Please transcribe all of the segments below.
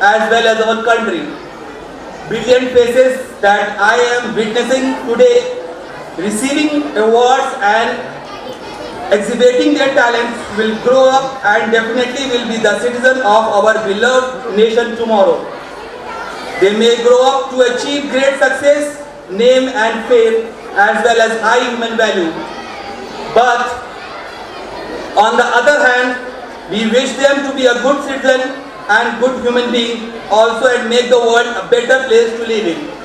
as well as our country. Brilliant faces that I am witnessing today receiving awards and exhibiting their talents will grow up and definitely will be the citizen of our beloved nation tomorrow. They may grow up to achieve great success, name and fame as well as high human value. But on the other hand, we wish them to be a good citizen and good human being also and make the world a better place to live in.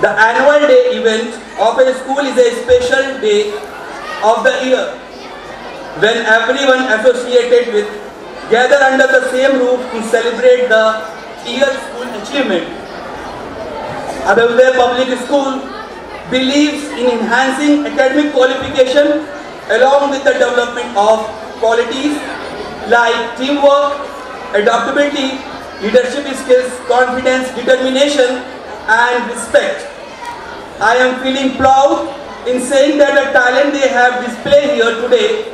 The annual day event of a school is a special day of the year when everyone associated with gather under the same roof to celebrate the year's school achievement. Abhyuday Public School believes in enhancing academic qualification along with the development of qualities like teamwork, adaptability, leadership skills, confidence, determination and respect. I am feeling proud in saying that the talent they have displayed here today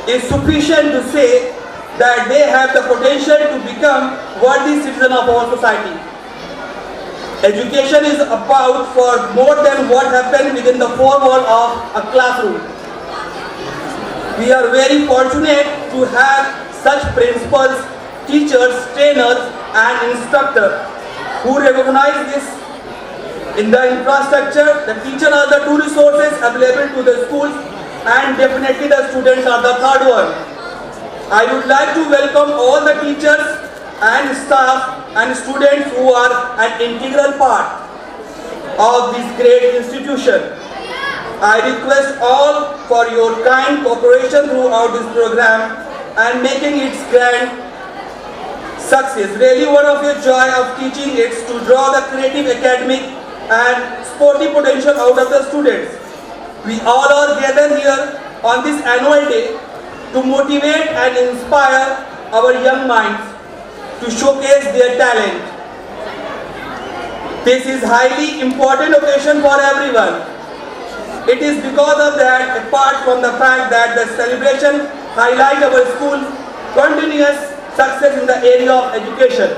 is sufficient to say that they have the potential to become worthy citizens of our society. Education is about for more than what happens within the four walls of a classroom. We are very fortunate to have such principals, teachers, trainers and instructors who recognize this. In the infrastructure, the teachers are the two resources available to the schools and definitely the students are the third one. I would like to welcome all the teachers and staff and students who are an integral part of this great institution. I request all for your kind cooperation throughout this program and making its grand success. Really one of your joy of teaching is to draw the creative, academic and sporty potential out of the students. We all are gathered here on this annual day to motivate and inspire our young minds to showcase their talent. This is highly important occasion for everyone. It is because of that, apart from the fact that the celebration highlights our school's continuous success in the area of education.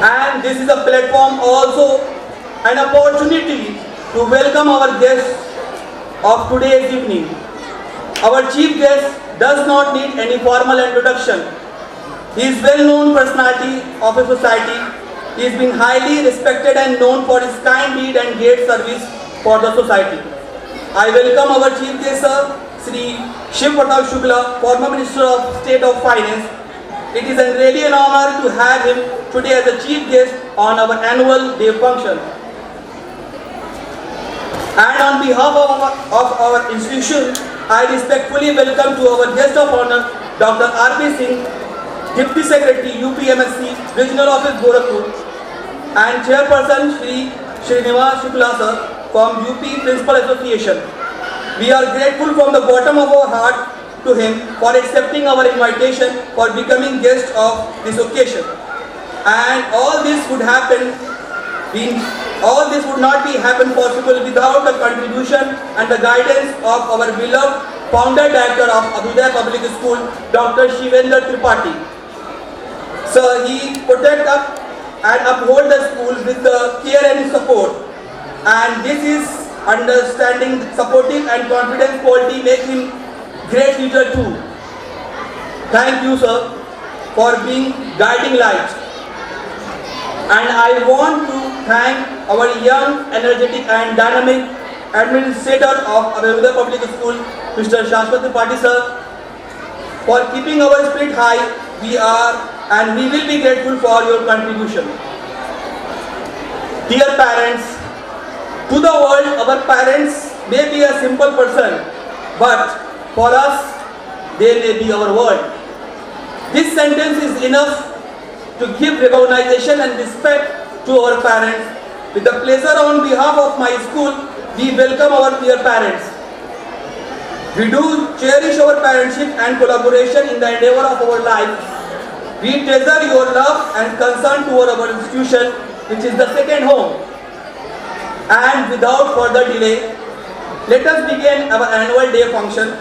And this is a platform also an opportunity to welcome our guests of today's evening. Our chief guest does not need any formal introduction. He is well-known personality of a society. He has been highly respected and known for his kind deed and great service for the society. I welcome our chief guest, Sir Shri Shiv Pratap Shukla, former Minister of State of Finance. It is really an honor to have him today as a chief guest on our annual day function. And on behalf of our institution, I respectfully welcome to our guest of honor, Dr. R.P. Singh, Deputy Secretary, UPMSC, Regional Office, Gorakhpur, and Chairperson Shri Srinivas Shukla Sir from UP Principal Association. We are grateful from the bottom of our heart to him for accepting our invitation for becoming guest of this occasion. And all this would not be happen possible without the contribution and the guidance of our beloved founder director of Abhyuday Public School, Dr. Shivendra Tripathi. So he protect up and uphold the school with the care and support. And this is understanding, supportive and confident quality make him great leader too. Thank you, sir, for being guiding light. And I want to thank our young, energetic and dynamic administrator of Abhyuday Public School, Mr. Shashwat Tripathi sir, for keeping our spirit high. We are and we will be grateful for your contribution. Dear parents, to the world our parents may be a simple person, but for us they may be our world. This sentence is enough to give recognition and respect to our parents. With the pleasure on behalf of my school, we welcome our dear parents. We do cherish our parentship and collaboration in the endeavor of our life. We treasure your love and concern toward our institution, which is the second home. And without further delay, let us begin our annual day function.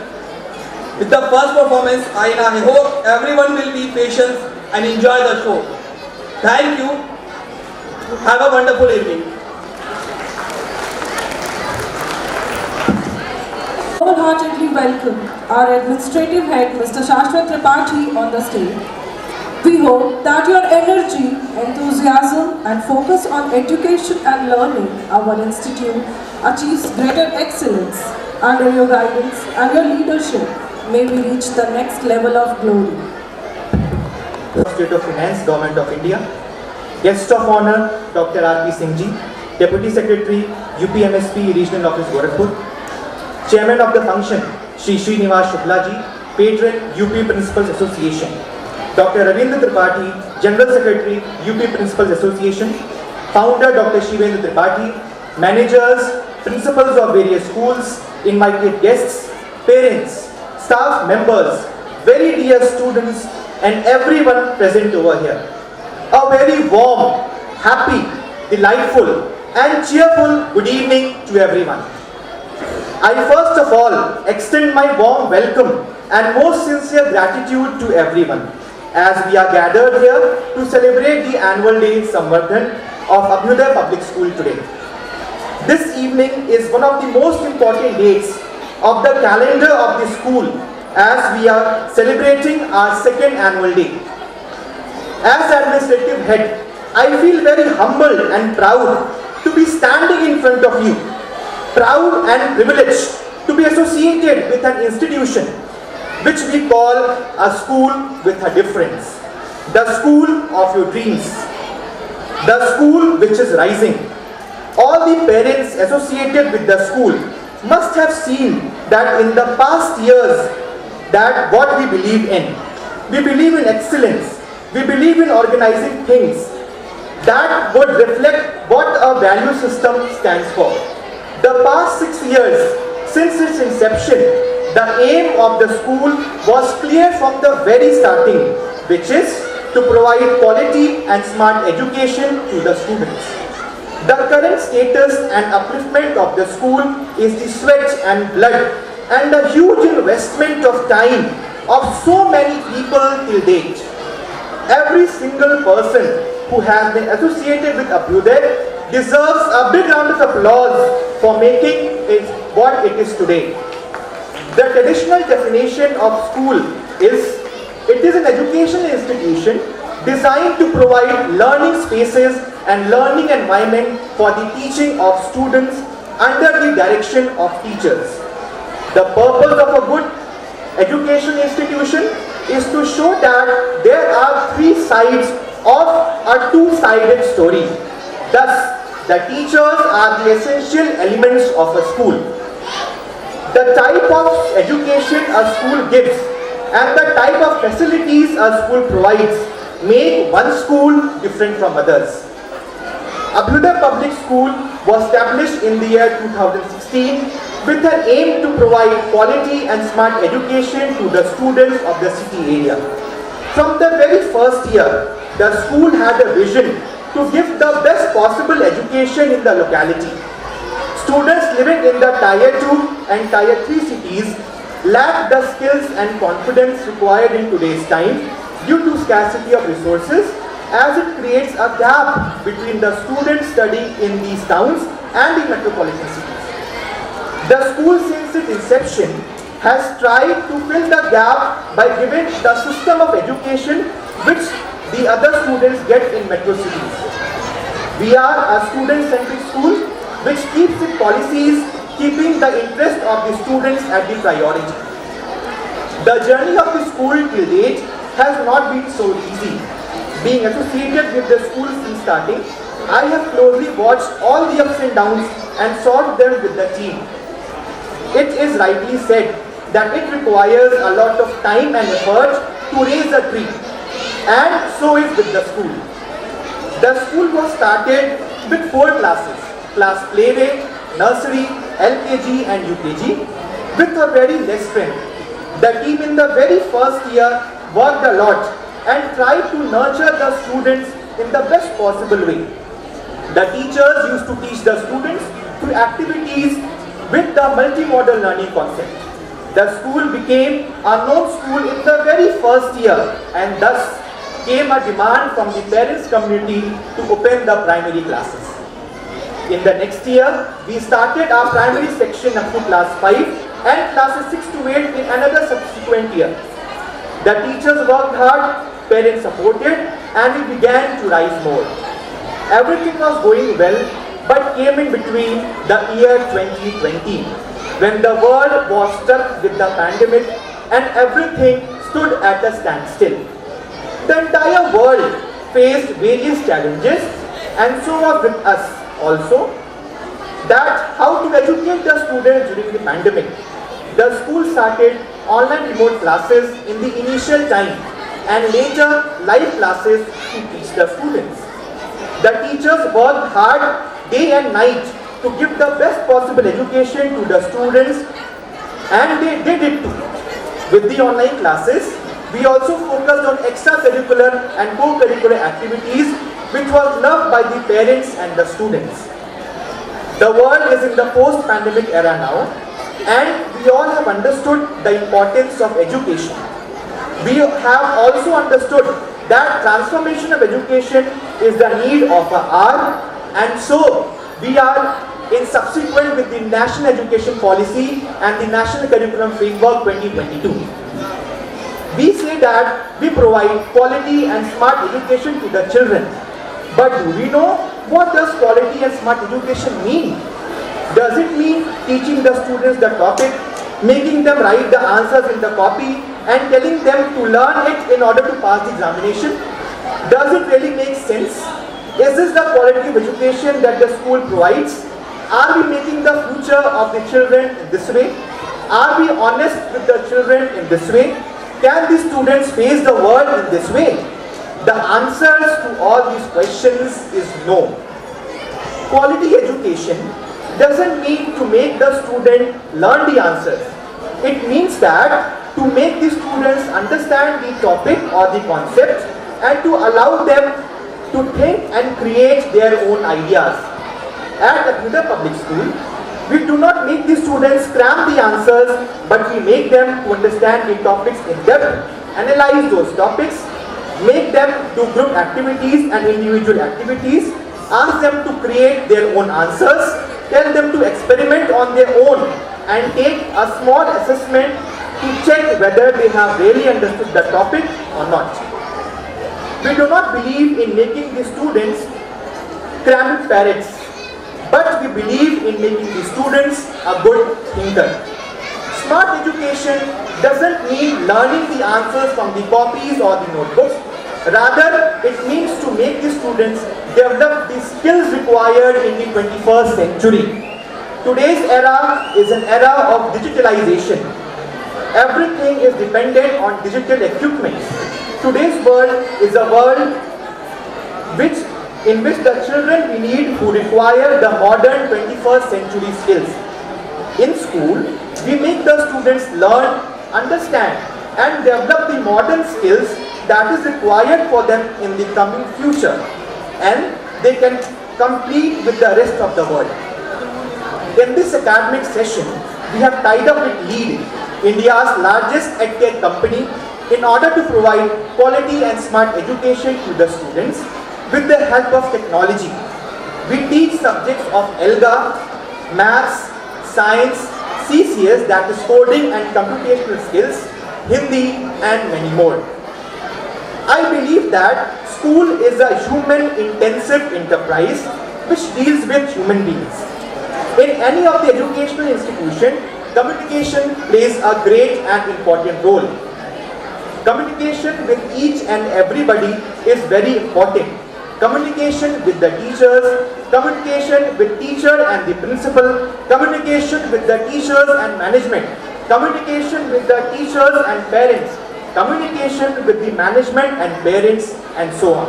with the first performance, and I hope everyone will be patient and enjoy the show. Thank you. Have a wonderful evening. Wholeheartedly welcome our administrative head, Mr. Shashwat Tripathi, on the stage. We hope that your energy, enthusiasm and focus on education and learning our institute achieves greater excellence under your guidance and your leadership. May we reach the next level of glory. State of Finance, Government of India. Guest of Honor, Dr. R.P. Singh Ji, Deputy Secretary, UPMSP Regional Office, Gorakhpur. Chairman of the function, Shri Srinivas Shukla Ji, Patron, UP Principals Association. Dr. Ravindra Tripathi, General Secretary, UP Principals Association. Founder, Dr. Shivendra Tripathi. Managers, principals of various schools, invited guests, parents, staff members, very dear students, and everyone present over here. A very warm, happy, delightful, and cheerful good evening to everyone. I first of all extend my warm welcome and most sincere gratitude to everyone as we are gathered here to celebrate the annual day Samvardhan of Abhyuday Public School today. This evening is one of the most important dates of the calendar of the school as we are celebrating our second annual day. As administrative head, I feel very humbled and proud to be standing in front of you, proud and privileged to be associated with an institution which we call a school with a difference, the school of your dreams, the school which is rising. All the parents associated with the school must have seen that in the past years that what we believe in. We believe in excellence. We believe in organizing things that would reflect what a value system stands for. The past 6 years since its inception, the aim of the school was clear from the very starting, which is to provide quality and smart education to the students. The current status and upliftment of the school is the sweat and blood and the huge investment of time of so many people till date. Every single person who has been associated with Abhyuday deserves a big round of applause for making it what it is today. The traditional definition of school is, it is an educational institution designed to provide learning spaces and learning environment for the teaching of students under the direction of teachers. The purpose of a good educational institution is to show that there are three sides of a two-sided story. Thus, the teachers are the essential elements of a school. The type of education a school gives and the type of facilities a school provides make one school different from others. Abhyuday Public School was established in the year 2016 with an aim to provide quality and smart education to the students of the city area. From the very first year, the school had a vision to give the best possible education in the locality. Students living in the Tier 2 and Tier 3 cities lack the skills and confidence required in today's time due to scarcity of resources, as it creates a gap between the students studying in these towns and the metropolitan cities. The school since its inception has tried to fill the gap by giving the system of education which the other students get in metro cities. We are a student-centric school which keeps its policies keeping the interest of the students at the priority. The journey of the school till date has not been so easy. Being associated with the school since starting, I have closely watched all the ups and downs and solved them with the team. It is rightly said that it requires a lot of time and effort to raise a tree, and so is with the school. The school was started with 4 classes, class playway, nursery, LKG and UKG, with a very less strength. The team in the very first year worked a lot and tried to nurture the students in the best possible way. The teachers used to teach the students through activities with the multimodal learning concept. The school became a known school in the very first year, and thus came a demand from the parents' community to open the primary classes. In the next year, we started our primary section up to class 5 and classes 6 to 8 in another subsequent year. The teachers worked hard, parents supported, and we began to rise more. Everything was going well, but came in between the year 2020, when the world was stuck with the pandemic and everything stood at a standstill. The entire world faced various challenges, and so was with us also, that how to educate the students during the pandemic. The school started online remote classes in the initial time and later live classes to teach the students. The teachers worked hard day and night to give the best possible education to the students, and they did it too. With the online classes, we also focused on extracurricular and co-curricular activities, which was loved by the parents and the students. The world is in the post-pandemic era now, and we all have understood the importance of education. We have also understood that transformation of education is the need of our hour, and so we are in subsequent with the National Education Policy and the National Curriculum Framework 2022. We say that we provide quality and smart education to the children. But do we know what does quality and smart education mean? Does it mean teaching the students the topic, making them write the answers in the copy, and telling them to learn it in order to pass the examination? Does it really make sense? Is this the quality of education that the school provides? Are we making the future of the children in this way? Are we honest with the children in this way? Can the students face the world in this way? The answers to all these questions is no. Quality education doesn't mean to make the student learn the answers. It means that to make the students understand the topic or the concept and to allow them to think and create their own ideas. At Agnida Public School, we do not make the students cram the answers, but we make them to understand the topics in depth, analyze those topics, make them do group activities and individual activities, ask them to create their own answers, tell them to experiment on their own, and take a small assessment to check whether they have really understood the topic or not. We do not believe in making the students cramming parrots, but we believe in making the students a good thinker. Smart education doesn't mean learning the answers from the copies or the notebooks. Rather, it means to make the students develop the skills required in the 21st century. Today's era is an era of digitalization. Everything is dependent on digital equipment. Today's world is a world in which the children we need who require the modern 21st century skills. In school, we make the students learn, understand, and develop the modern skills that is required for them in the coming future, and they can compete with the rest of the world. In this academic session, we have tied up with LEAD, India's largest edtech company, in order to provide quality and smart education to the students with the help of technology. We teach subjects of ELGA, Maths, Science, CCS, that is coding and computational skills, Hindi, and many more. I believe that school is a human-intensive enterprise which deals with human beings. In any of the educational institution, communication plays a great and important role. Communication with each and everybody is very important. Communication with the teachers, communication with teacher and the principal, communication with the teachers and management, communication with the teachers and parents, communication with the management and parents, and so on.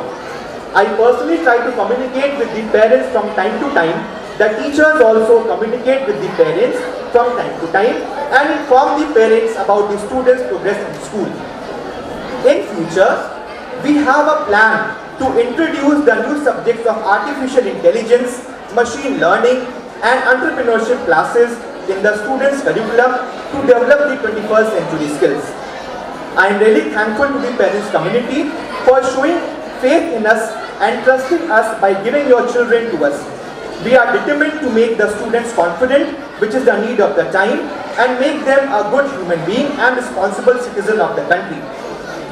I personally try to communicate with the parents from time to time. The teachers also communicate with the parents from time to time and inform the parents about the students' progress in school. In future, we have a plan to introduce the new subjects of artificial intelligence, machine learning, and entrepreneurship classes in the students' curriculum to develop the 21st century skills. I am really thankful to the parents community for showing faith in us and trusting us by giving your children to us. We are determined to make the students confident, which is the need of the time, and make them a good human being and responsible citizen of the country.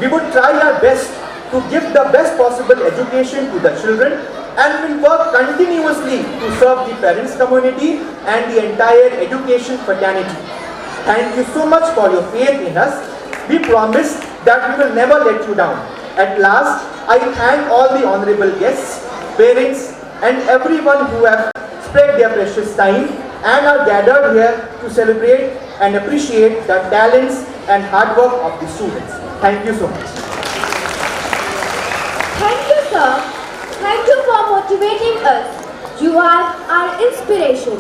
We would try our best to give the best possible education to the children and will work continuously to serve the parents community and the entire education fraternity. Thank you so much for your faith in us. We promise that we will never let you down. At last, I thank all the honorable guests, parents and everyone who have spread their precious time and are gathered here to celebrate and appreciate the talents and hard work of the students. Thank you so much. Thank you, sir. Thank you for motivating us. You are our inspiration.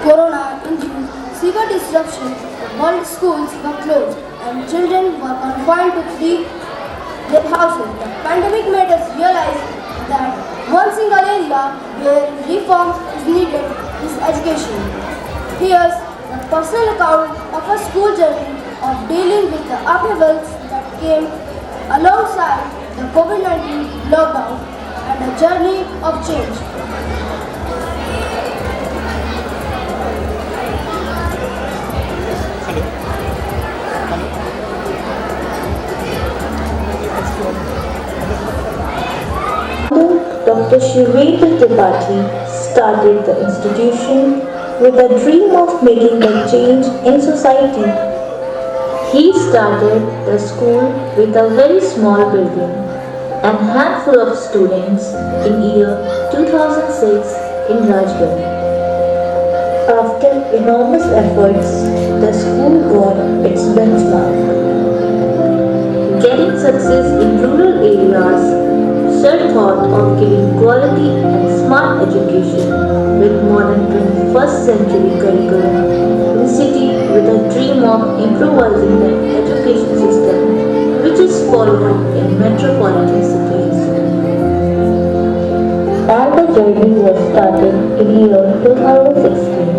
Corona-induced severe disruption. All schools were closed and children were confined to their houses. The pandemic made us realize that one single area where reform is needed is education. Here's the personal account of a school journey of dealing with the upheavals that came alongside the COVID-19 lockdown and a journey of change. Dr. Shivendra Tripathi started the institution with a dream of making a change in society. He started the school with a very small building and handful of students in year 2006 in Rajgarh. After enormous efforts, the school got its benchmark. Getting success in rural areas, Sir thought of giving quality and smart education with modern 21st century curriculum in city with a dream of improvising the education system which is followed in metropolitan cities. And the journey was started in year 2016.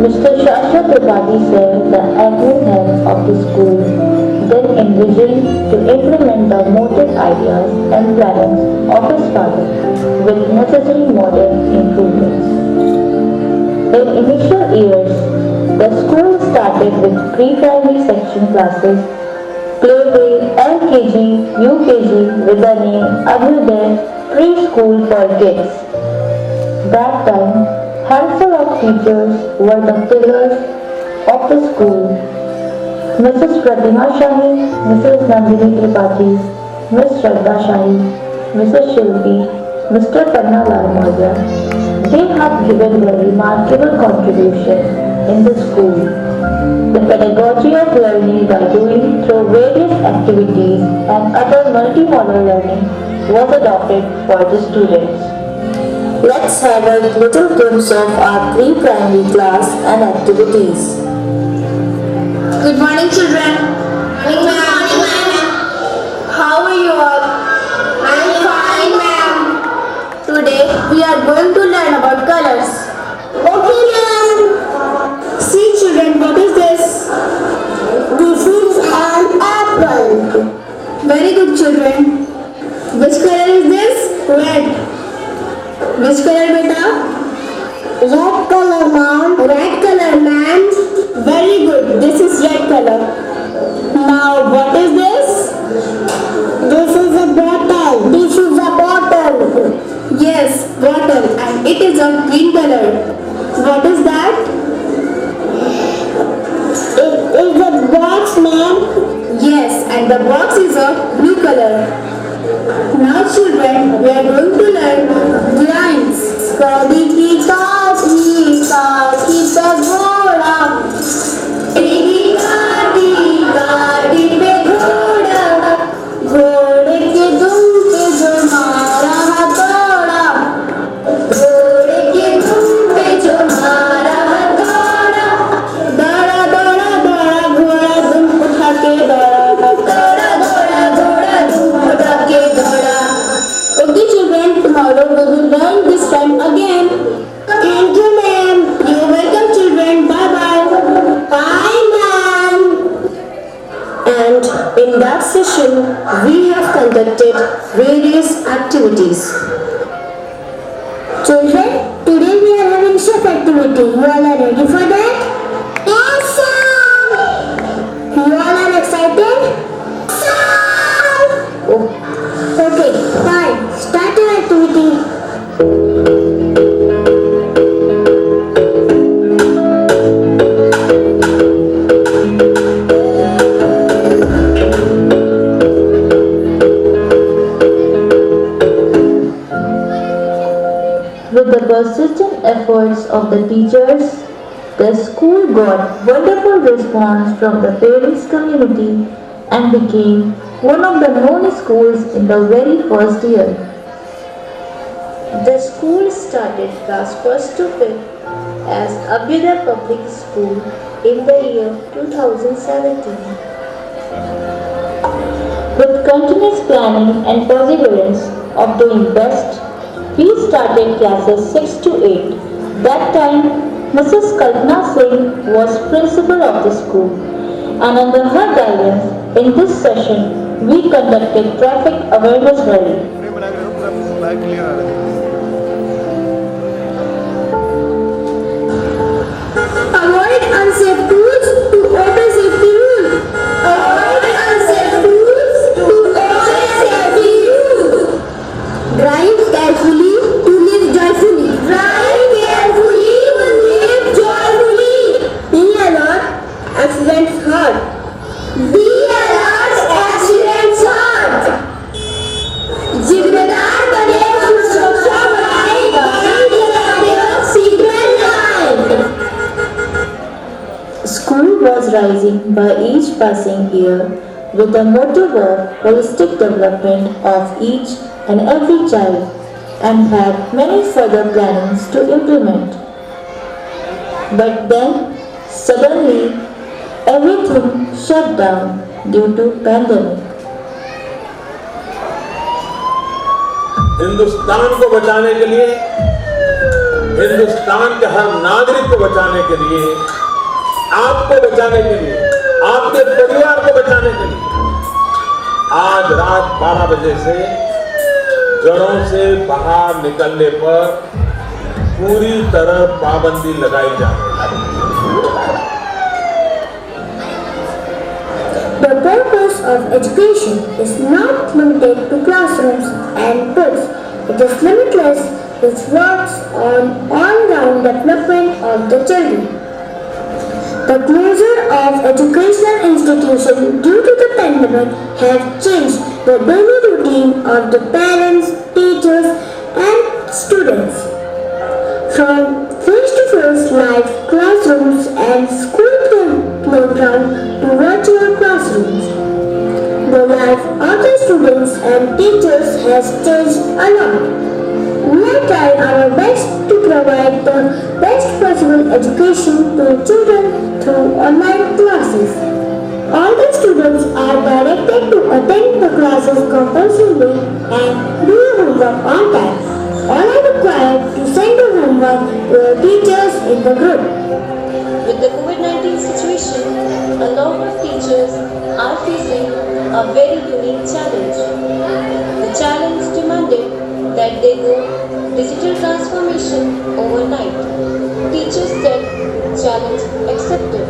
Mr. Shashwat Tripathi sir, the admin head of the school, then envisioned to implement the motive ideas and plans of his father with necessary modern improvements. In initial years, the school started with pre-primary section classes, playway, LKG, UKG with the name Abhyuday Preschool for Kids. That time, handful of teachers were the pillars of the school. Mrs. Pratima Shahi, Mrs. Nandini Tripathi, Ms. Shraddha Shahi, Mrs. Shilpi, Mr. Panna Lal Maurya. They have given a remarkable contribution in the school. The pedagogy of learning by doing through various activities and other multimodal learning was adopted for the students. Let's have a little glimpse of our pre-primary class and activities. Good morning, children. Good morning, ma'am. How are you all? I am fine, ma'am. Today we are going to learn about colors. Okay, ma'am. See, children, what is this? This is an apple. Very good, children. Which color is this? Red. Which color, beta? Red color, ma'am. Red color, ma'am. Very good. This is red color. Now, what is this? This is a bottle. This is a bottle. Yes, bottle. And it is a green color. What is that? It is a box, ma'am. Yes, and the box is a blue color. Now, children, we are going to learn lines. Kadi ki kaati pe ghoda. गाड़ी पे घोड़ा, घोड़े के दुम पे जो मारा दौड़ा, घोड़े के दुम पे जो मारा दौड़ा, दौड़ा दौड़ा दौड़ा घोड़ा दुम उठा के दौड़ा, दौड़ा दौड़ा घोड़ा दुम In that session, we have conducted various activities. Children, today we are having chef activity. You all are ready for that? Yes, sir! You all are excited? Sir! Oh. Okay, fine. Start your activity. With the persistent efforts of the teachers, the school got wonderful response from the parents community and became one of the known schools in the very first year. The school started class 1st to 5th as Abhyuday Public School in the year 2017. With continuous planning and perseverance of doing best, we started classes 6 to 8. That time, Mrs. Kalpana Singh was principal of the school, and under her guidance, in this session, we conducted traffic awareness rally. Avoid unsafe tools to obey safety rules. Avoid unsafe tools to obey safety rules. Drive carefully to live joyfully. Drive carefully to live joyfully. Be alert, accidents hurt. Be alert, accidents hurt. जिम्मेदार बने सुरक्षा बढ़ाए गाड़ी चलाते वक्त seat belt लगाएं. School was rising by each passing year with the motive of holistic development of each and every child and had many further plannings to implement. But then, suddenly, everything shut down due to pandemic. Hindustan को बचाने के लिए, हिंदुस्तान के हर नागरिक को बचाने के लिए, आपको बचाने के लिए, आपके परिवार को बचाने के लिए आज रात 12 बजे से घरों से बाहर निकलने पर पूरी तरह पाबंदी लगाई जा रही है। The purpose of education is not limited to classrooms and books. It is limitless. It works on all-round development of the children. The closure of educational institutions due to the pandemic have changed the daily routine of the parents, teachers, and students. From face-to-face live classrooms and school playground to virtual classrooms, the life of the students and teachers has changed a lot. We are trying our best to provide the best possible education to children through online classes. All the students are directed to attend the classes compulsorily and do the homework on time. All are required to send the homework to the teachers in the group. With the COVID-19 situation, a lot of teachers are facing a very unique challenge. The challenge demanded that they go digital transformation overnight. Teachers said, challenge accepted.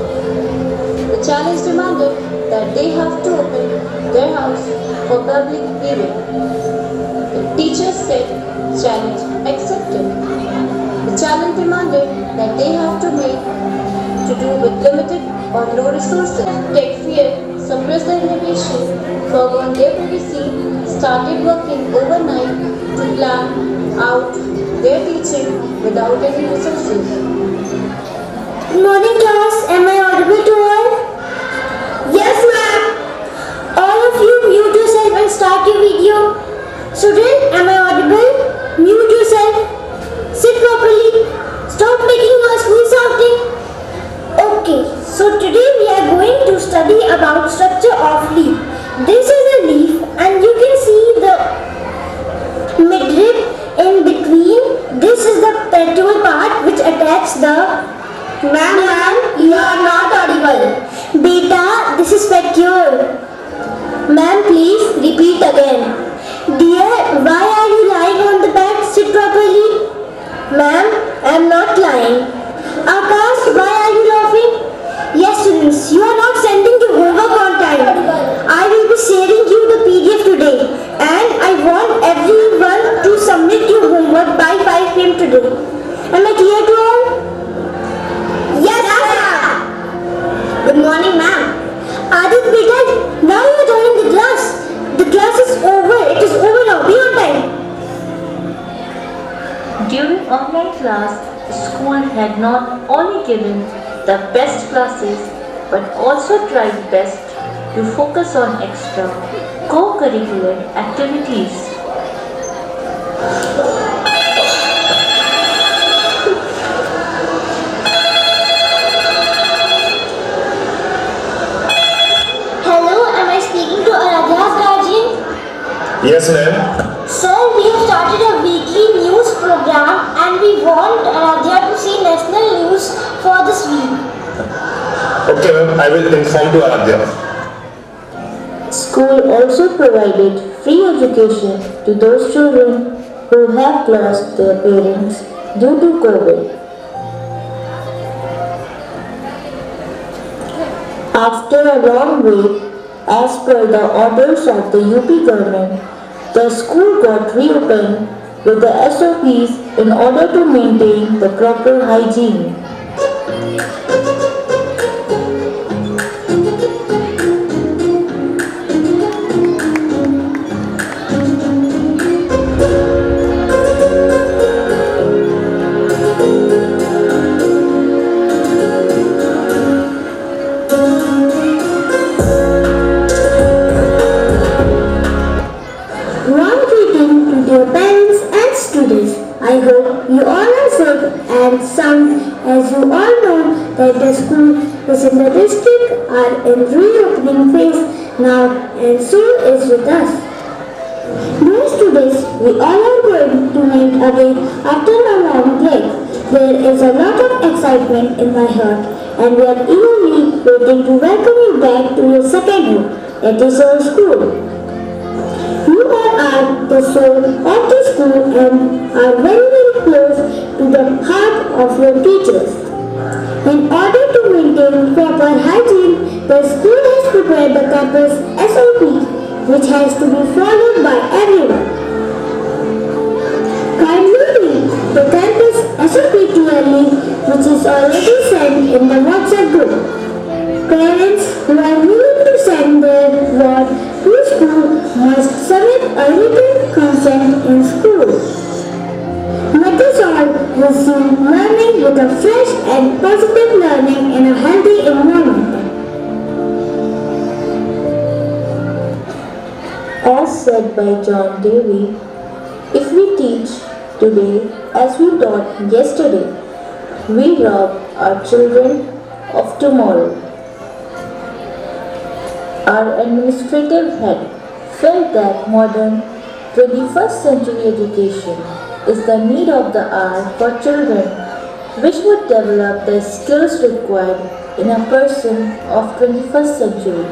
The challenge demanded that they have to open their house for public viewing. The teachers said, challenge accepted. The challenge demanded that they have to make to do with limited or no resources. Tech fear, suppress their innovation, forgone their privacy, started working overnight to plan out their teaching without any resources. Good morning class, am I audible to all? Yes ma'am. All of you mute yourself and start your video. Student, am I audible? Mute yourself. Sit properly. Stop making noise, please shouting. Okay, so today we are going to study about structure of leaf. This is a leaf and you can see the midrib in between. This is the petal part which attacks the please repeat again. Dear, why are you lying on the bed? Sit properly. Ma'am, I am not lying. Akash, why are you laughing? Yes, students, you are not sending your homework on time. I will be sharing you the PDF today, and I want everyone to submit your homework by 5 p.m. today. Am I clear to all? Yes, sir. Good morning, ma'am. Adit, beta, now you are joining the class. The class is over. It is over now. Be on time. During online class, the school had not only given the best classes but also tried best to focus on extra co-curricular activities. Hello, am I speaking to Aradhya's guardian? Yes, ma'am. Sir, we have started a weekly news program and we want Aradhya to see national news for this week. Okay, ma'am. I will inform to Aradhya. School also provided free education to those children who have lost their parents due to COVID. After a long wait, as per the orders of the UP government, the school got reopened with the SOPs in order to maintain the proper hygiene. Warm greeting to dear parents and students. I hope you all are safe and sound. As you all know that the school is in the district are in reopening phase now and soon is with us. Dear students, we all are going to meet again after a long break. There is a lot of excitement in my heart and we are eagerly waiting to welcome you back to your second home, that is our school. You all are the soul of the school and are very, very close to the heart of your teachers. In order to maintain proper hygiene, the school has prepared the campus SOP, which has to be followed by everyone. Kindly read the campus SOP clearly, which is already sent in the WhatsApp group. Parents who are willing to send their ward to school must submit a written consent in school. Let us all resume learning with a fresh and positive learning in a healthy environment. As said by John Dewey, if we teach today as we taught yesterday, we rob our children of tomorrow. Our administrative head felt that modern 21st century education is the need of the hour for children, which would develop the skills required in a person of 21st century.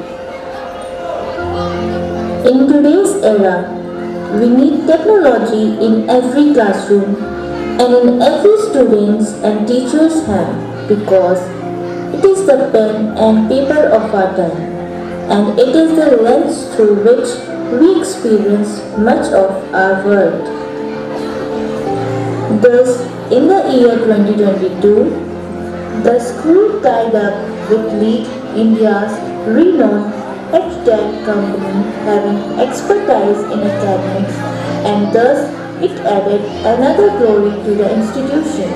In today's era, we need technology in every classroom and in every student's and teacher's hand because it is the pen and paper of our time. And it is the lens through which we experience much of our world. Thus, in the year 2022, the school tied up with LEAD, India's renowned EdTech company having expertise in academics, and thus it added another glory to the institution.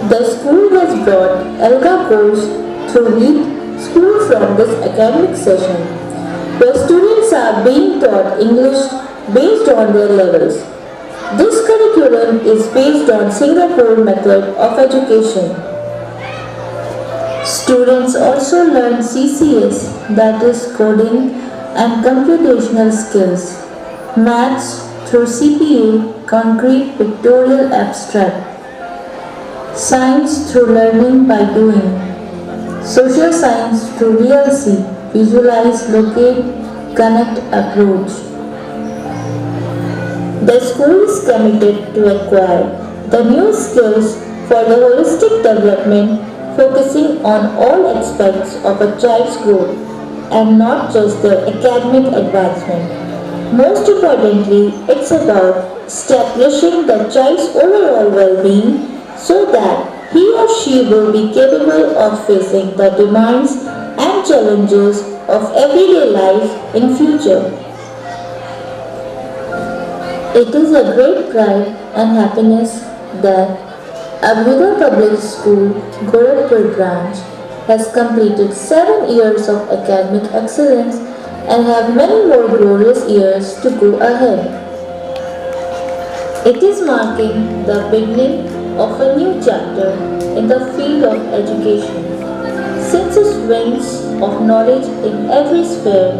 The school has brought ELGA course through LEAD School from this academic session, where students are being taught English based on their levels. This curriculum is based on Singapore method of education. Students also learn CCS, that is coding and computational skills, maths through CPA, concrete pictorial abstract, science through learning by doing, social science through VLC, visualize, locate, connect, approach. The school is committed to acquire the new skills for the holistic development, focusing on all aspects of a child's growth and not just their academic advancement. Most importantly, it's about establishing the child's overall well-being so that he or she will be capable of facing the demands and challenges of everyday life in future. It is a great pride and happiness that Abhyuday Public School, Gorakhpur branch has completed 7 years of academic excellence and have many more glorious years to go ahead. It is marking the beginning of a new chapter in the field of education, since its wings of knowledge in every sphere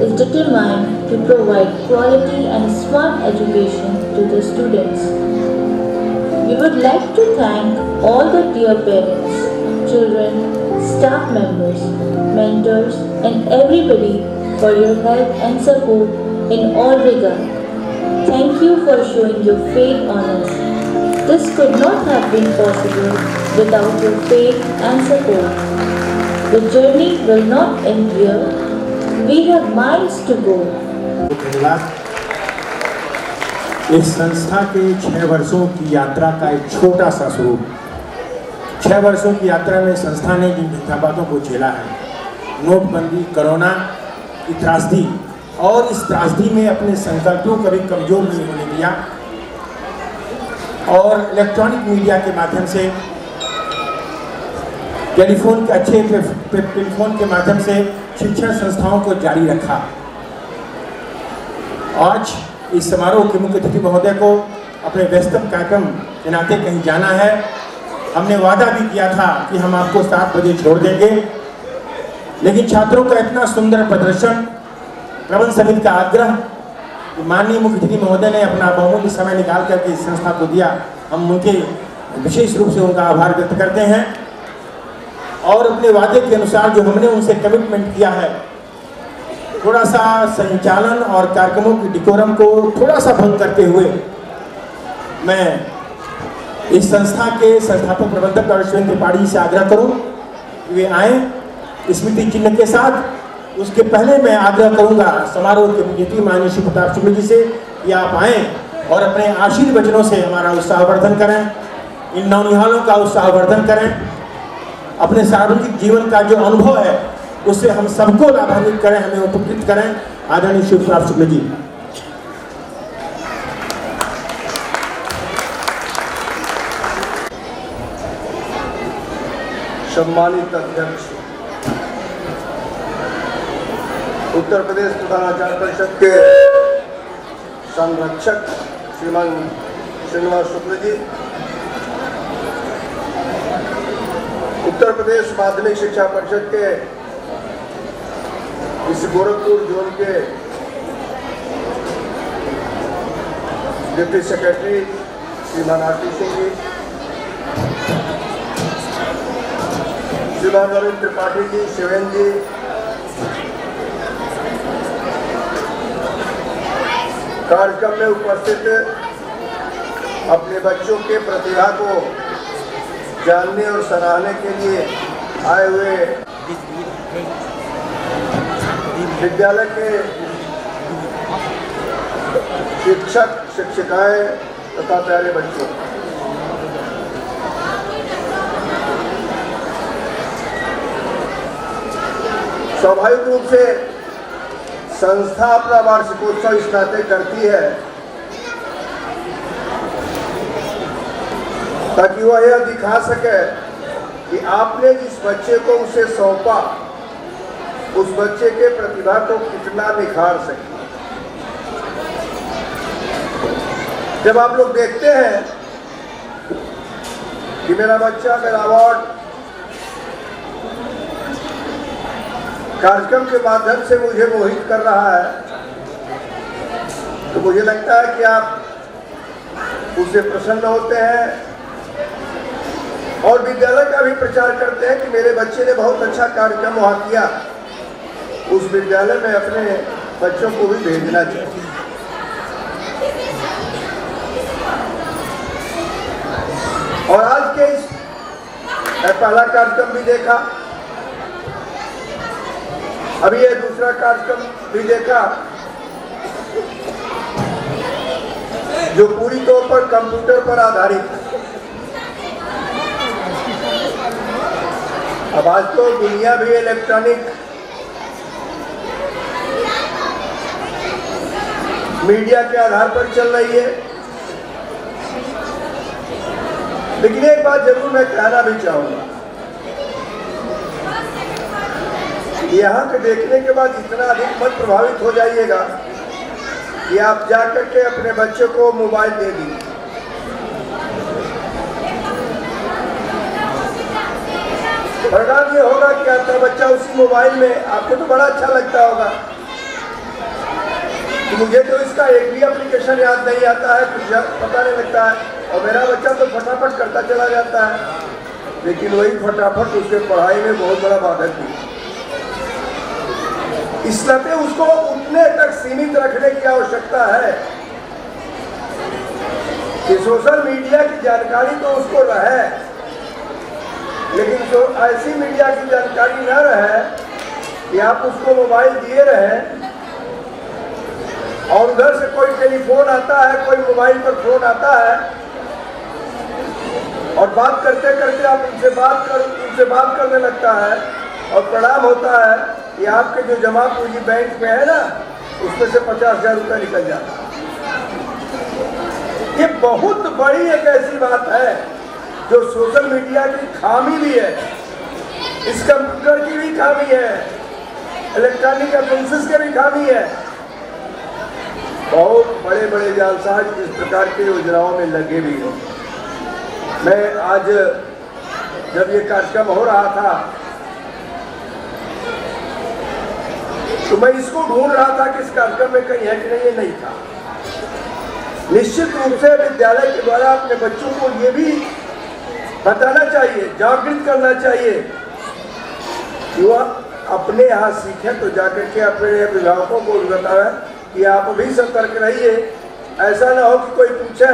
is determined to provide quality and smart education to the students. We would like to thank all the dear parents, children, staff members, mentors and everybody for your help and support in all regards. Thank you for showing your faith on us. This could not have been possible without your faith and support. The journey will not end here. We have miles to go. इस संस्था के 6 वर्षों की यात्रा का एक छोटा सा स्वरूप। 6 वर्षों की यात्रा में संस्था ने जिन विस्थापनों को झेला है, नोटबंदी, कोरोना की त्रासदी, और इस त्रासदी में अपने संकल्पों को भी कमजोर नहीं होने दिया और इलेक्ट्रॉनिक मीडिया के माध्यम से, टेलीफोन के अच्छे टेलीफोन के माध्यम से शिक्षण संस्थाओं को जारी रखा। आज इस समारोह के मुख्य अतिथि महोदय को अपने व्यस्तम कार्यक्रम के नाते कहीं जाना है। हमने वादा भी किया था कि हम आपको 7 बजे छोड़ देंगे, लेकिन छात्रों का इतना सुंदर प्रदर्शन, प्रबंध समिति का आग्रह, माननीय मुख्य अतिथि महोदय ने अपना बहुमूल्य समय निकाल करके इस संस्था को दिया। हम उनके विशेष रूप से उनका आभार व्यक्त करते हैं और अपने वादे के अनुसार जो हमने उनसे कमिटमेंट किया है, थोड़ा सा संचालन और कार्यक्रमों की डिकोरम को थोड़ा सा भंग करते हुए मैं इस संस्था के संस्थापक प्रबंधक डॉक्टर शिवेंद्र त्रिपाठी से आग्रह करूं कि वे आएँ स्मृति चिन्ह के साथ। उसके पहले मैं आग्रह करूंगा समारोह के मुख्य अतिथि माननीय श्री प्रताप शुक्ल जी से कि आप आएँ और अपने आशीर्वाद वचनों से हमारा उत्साहवर्धन करें, इन नौनिहालों का उत्साहवर्धन करें, अपने सार्वजनिक जीवन का जो अनुभव है उससे हम सबको लाभान्वित करें, हमें उपकृत करें। आदरणीय श्री प्रताप शुक्ल जी। सम्मानित अध्यक्ष, उत्तर प्रदेश प्रधानाचार्य परिषद के संरक्षक श्रीमान श्रीनिवास शुक्ल जी, उत्तर प्रदेश माध्यमिक शिक्षा परिषद के इस गोरखपुर जोन के डिप्टी सेक्रेटरी श्रीमान आरपी सिंह जी, श्रीमान नरेंद्र त्रिपाठी जी, शिवेंद्र जी, कार्यक्रम में उपस्थित अपने बच्चों के प्रतिभा को जानने और सराहने के लिए आए हुए विद्यालय के शिक्षक शिक्षिकाएं तथा प्यारे बच्चों, स्वाभाविक रूप से संस्था अपना वार्षिकोत्सव इस नाते करती है ताकि वह यह दिखा सके कि आपने जिस बच्चे को उसे सौंपा उस बच्चे के प्रतिभा को कितना निखार सके। जब आप लोग देखते हैं कि मेरा बच्चा मेरा अवार्ड कार्यक्रम के माध्यम से मुझे मोहित कर रहा है, तो मुझे लगता है कि आप उससे प्रसन्न होते हैं और विद्यालय का भी प्रचार करते हैं कि मेरे बच्चे ने बहुत अच्छा कार्यक्रम वहाँ किया। उस विद्यालय में अपने बच्चों को भी भेजना चाहिए। और आज के इस पहला कार्यक्रम भी देखा, अभी ये दूसरा कार्यक्रम भी देखा जो पूरी तौर पर कंप्यूटर पर आधारित है। अब आज तो दुनिया भी इलेक्ट्रॉनिक मीडिया के आधार पर चल रही है। लेकिन एक बात जरूर मैं कहना भी चाहूंगा, यहाँ के देखने के बाद इतना अधिक मत प्रभावित हो जाइएगा कि आप जाकर के अपने बच्चे को मोबाइल दे दीजिए। परिणाम ये होगा कि आपका बच्चा उसी मोबाइल में, आपको तो बड़ा अच्छा लगता होगा कि मुझे तो इसका एक भी एप्लीकेशन याद नहीं आता है, कुछ पता नहीं लगता है, और मेरा बच्चा तो फटाफट करता चला जाता है। लेकिन वही फटाफट उसके पढ़ाई में बहुत बड़ा बाधक थी। इस नाते उसको उतने तक सीमित रखने की आवश्यकता है कि सोशल मीडिया की जानकारी तो उसको रहे, लेकिन जो ऐसी मीडिया की जानकारी न रहे कि आप उसको मोबाइल दिए रहे और उधर से कोई टेलीफोन आता है, कोई मोबाइल पर फोन आता है और बात करते करते आप उनसे बात करने लगता है, और परिणाम होता है कि आपके जो जमा पूंजी बैंक में है ना, उसमें से 50,000 रुपये निकल जाता है। ये बहुत बड़ी एक ऐसी बात है जो सोशल मीडिया की खामी भी है, इस कंप्यूटर की भी खामी है, इलेक्ट्रॉनिक एप्लायंसेस की भी खामी है। बहुत बड़े बड़े जालसाज इस प्रकार की योजनाओं में लगे भी हैं। मैं आज जब ये कार्यक्रम हो रहा था तो मैं इसको ढूंढ रहा था कि इस कार्यक्रम में कहीं है कि नहीं, ये नहीं था। निश्चित रूप से विद्यालय के द्वारा अपने बच्चों को ये भी बताना चाहिए, जागृत करना चाहिए कि वह अपने यहाँ सीखें, तो जाकर के अपने अभिभावकों को भी बताएं कि आप भी सतर्क रहिए। ऐसा ना हो कि कोई पूछे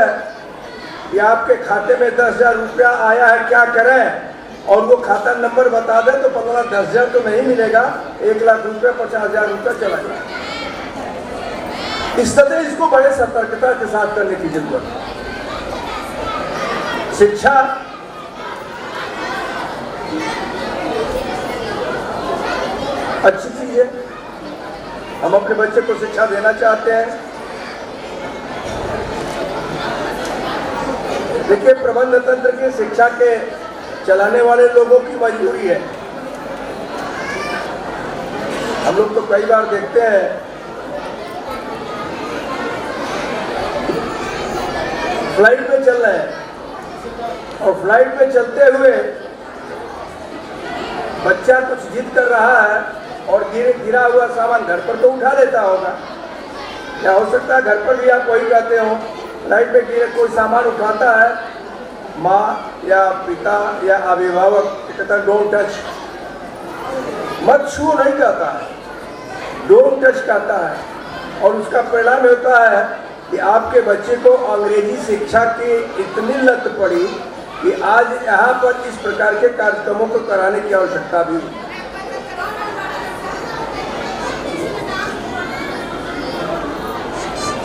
कि आपके खाते में 10,000 रुपया आया है, क्या करें, और वो खाता नंबर बता दे तो 10,000 तो नहीं मिलेगा, 1,00,000 रुपया 50,000 रुपया चला जाए। इस तरह इसको बड़े सतर्कता के साथ करने की जरूरत है। शिक्षा अच्छी चीज है, हम अपने बच्चे को शिक्षा देना चाहते हैं। देखिए, प्रबंध तंत्र की शिक्षा के चलाने वाले लोगों की मजबूरी है। हम लोग तो कई बार देखते हैं फ्लाइट में चल रहे हैं और फ्लाइट में चलते हुए बच्चा कुछ जिद कर रहा है और गिरा हुआ सामान घर पर तो उठा लेता होगा, या हो सकता है घर पर भी आप वही कहते हो, फ्लाइट में गिरे कोई सामान उठाता है, माँ या पिता या अभिभावक कहता है डोंट टच, मत छू नहीं कहता है, डोंट टच कहता है। और उसका परिणाम होता है कि आपके बच्चे को अंग्रेजी शिक्षा की इतनी लत पड़ी कि आज यहाँ पर इस प्रकार के कार्यक्रमों को कराने की आवश्यकता भी हुई।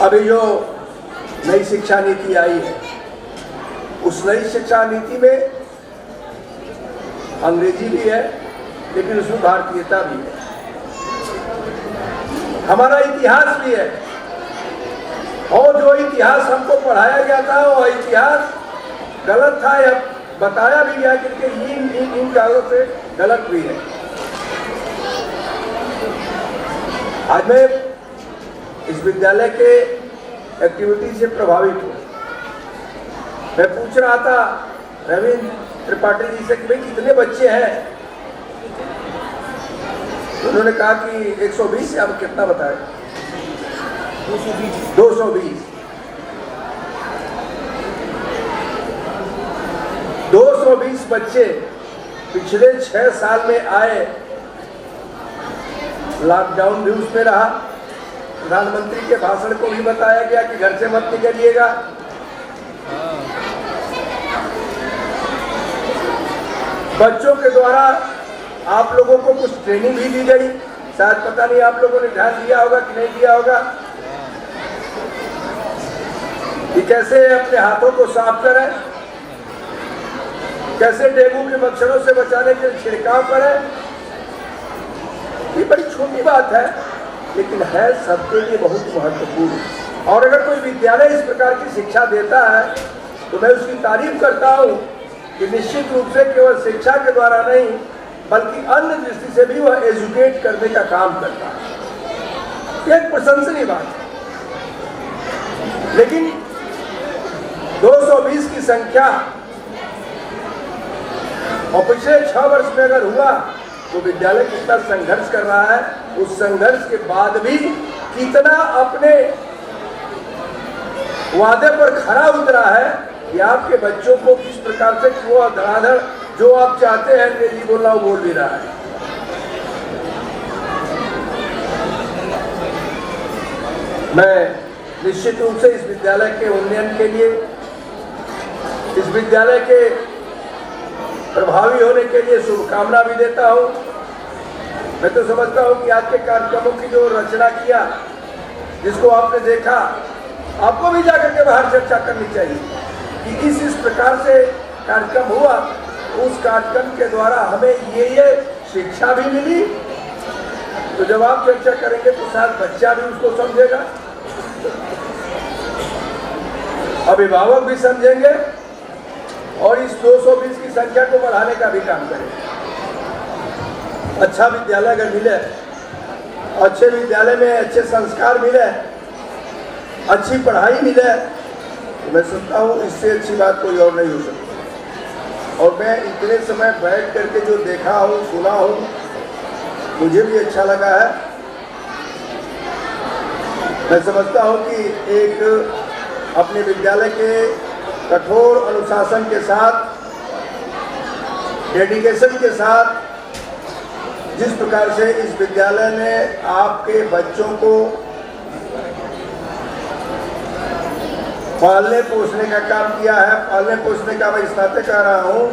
अभी जो नई शिक्षा नीति आई है, उस नई शिक्षा नीति में अंग्रेजी भी है, लेकिन उसमें भारतीयता भी है, हमारा इतिहास भी है। और जो इतिहास हमको पढ़ाया गया था वो इतिहास गलत था, या बताया भी गया कि इन कारणों से गलत भी है। आज मैं इस विद्यालय के एक्टिविटी से प्रभावित हूँ। मैं पूछ रहा था रविंद्र त्रिपाठी जी से कि भाई कितने बच्चे हैं, उन्होंने कहा कि 120 से, अब कितना बताए, 220 बच्चे पिछले 6 साल में आए लॉकडाउन भी उसमें रहा। प्रधानमंत्री के भाषण को भी बताया गया कि घर से मत निकलिएगा। बच्चों के द्वारा आप लोगों को कुछ ट्रेनिंग भी दी गई, शायद पता नहीं आप लोगों ने ध्यान दिया होगा कि नहीं दिया होगा, कि कैसे अपने हाथों को साफ करें, कैसे डेंगू के मच्छरों से बचाने के लिए छिड़काव करें। ये बड़ी छोटी बात है, लेकिन है सबके लिए बहुत महत्वपूर्ण। और अगर कोई विद्यालय इस प्रकार की शिक्षा देता है तो मैं उसकी तारीफ करता हूँ कि निश्चित रूप से केवल शिक्षा के द्वारा नहीं बल्कि अन्य दृष्टि से भी वह एजुकेट करने का काम करता है। ये एक प्रशंसनीय बात है। लेकिन 220 की संख्या और पिछले 6 वर्ष में अगर हुआ तो विद्यालय कितना संघर्ष कर रहा है, उस संघर्ष के बाद भी कितना अपने वादे पर खरा उतरा है कि आपके बच्चों को किस प्रकार से वो धराधर जो आप चाहते हैं अंग्रेजी बोलना वो बोल भी रहा है। मैं निश्चित रूप से इस विद्यालय के उन्नयन के लिए, इस विद्यालय के प्रभावी होने के लिए शुभकामना भी देता हूं। मैं तो समझता हूं कि आज के कार्यक्रमों की जो रचना किया, जिसको आपने देखा, आपको भी जाकर के बाहर चर्चा करनी चाहिए कि इस प्रकार से कार्यक्रम हुआ, उस कार्यक्रम के द्वारा हमें ये शिक्षा भी मिली। तो जब आप चर्चा करेंगे तो शायद बच्चा भी उसको समझेगा, अभिभावक भी समझेंगे और इस 220 की संख्या को बढ़ाने का भी काम करेंगे। अच्छा विद्यालय अगर मिले, अच्छे विद्यालय में अच्छे संस्कार मिले, अच्छी पढ़ाई मिले, तो मैं सोचता हूँ इससे अच्छी बात कोई और नहीं हो सकती। और मैं इतने समय बैठ करके जो देखा हूँ, सुना हूँ, मुझे भी अच्छा लगा है। मैं समझता हूँ कि एक अपने विद्यालय के कठोर अनुशासन के साथ, डेडिकेशन के साथ जिस प्रकार से इस विद्यालय ने आपके बच्चों को पालने पोसने का काम किया है, पालने पोसने का मैं इस नाते कह रहा हूँ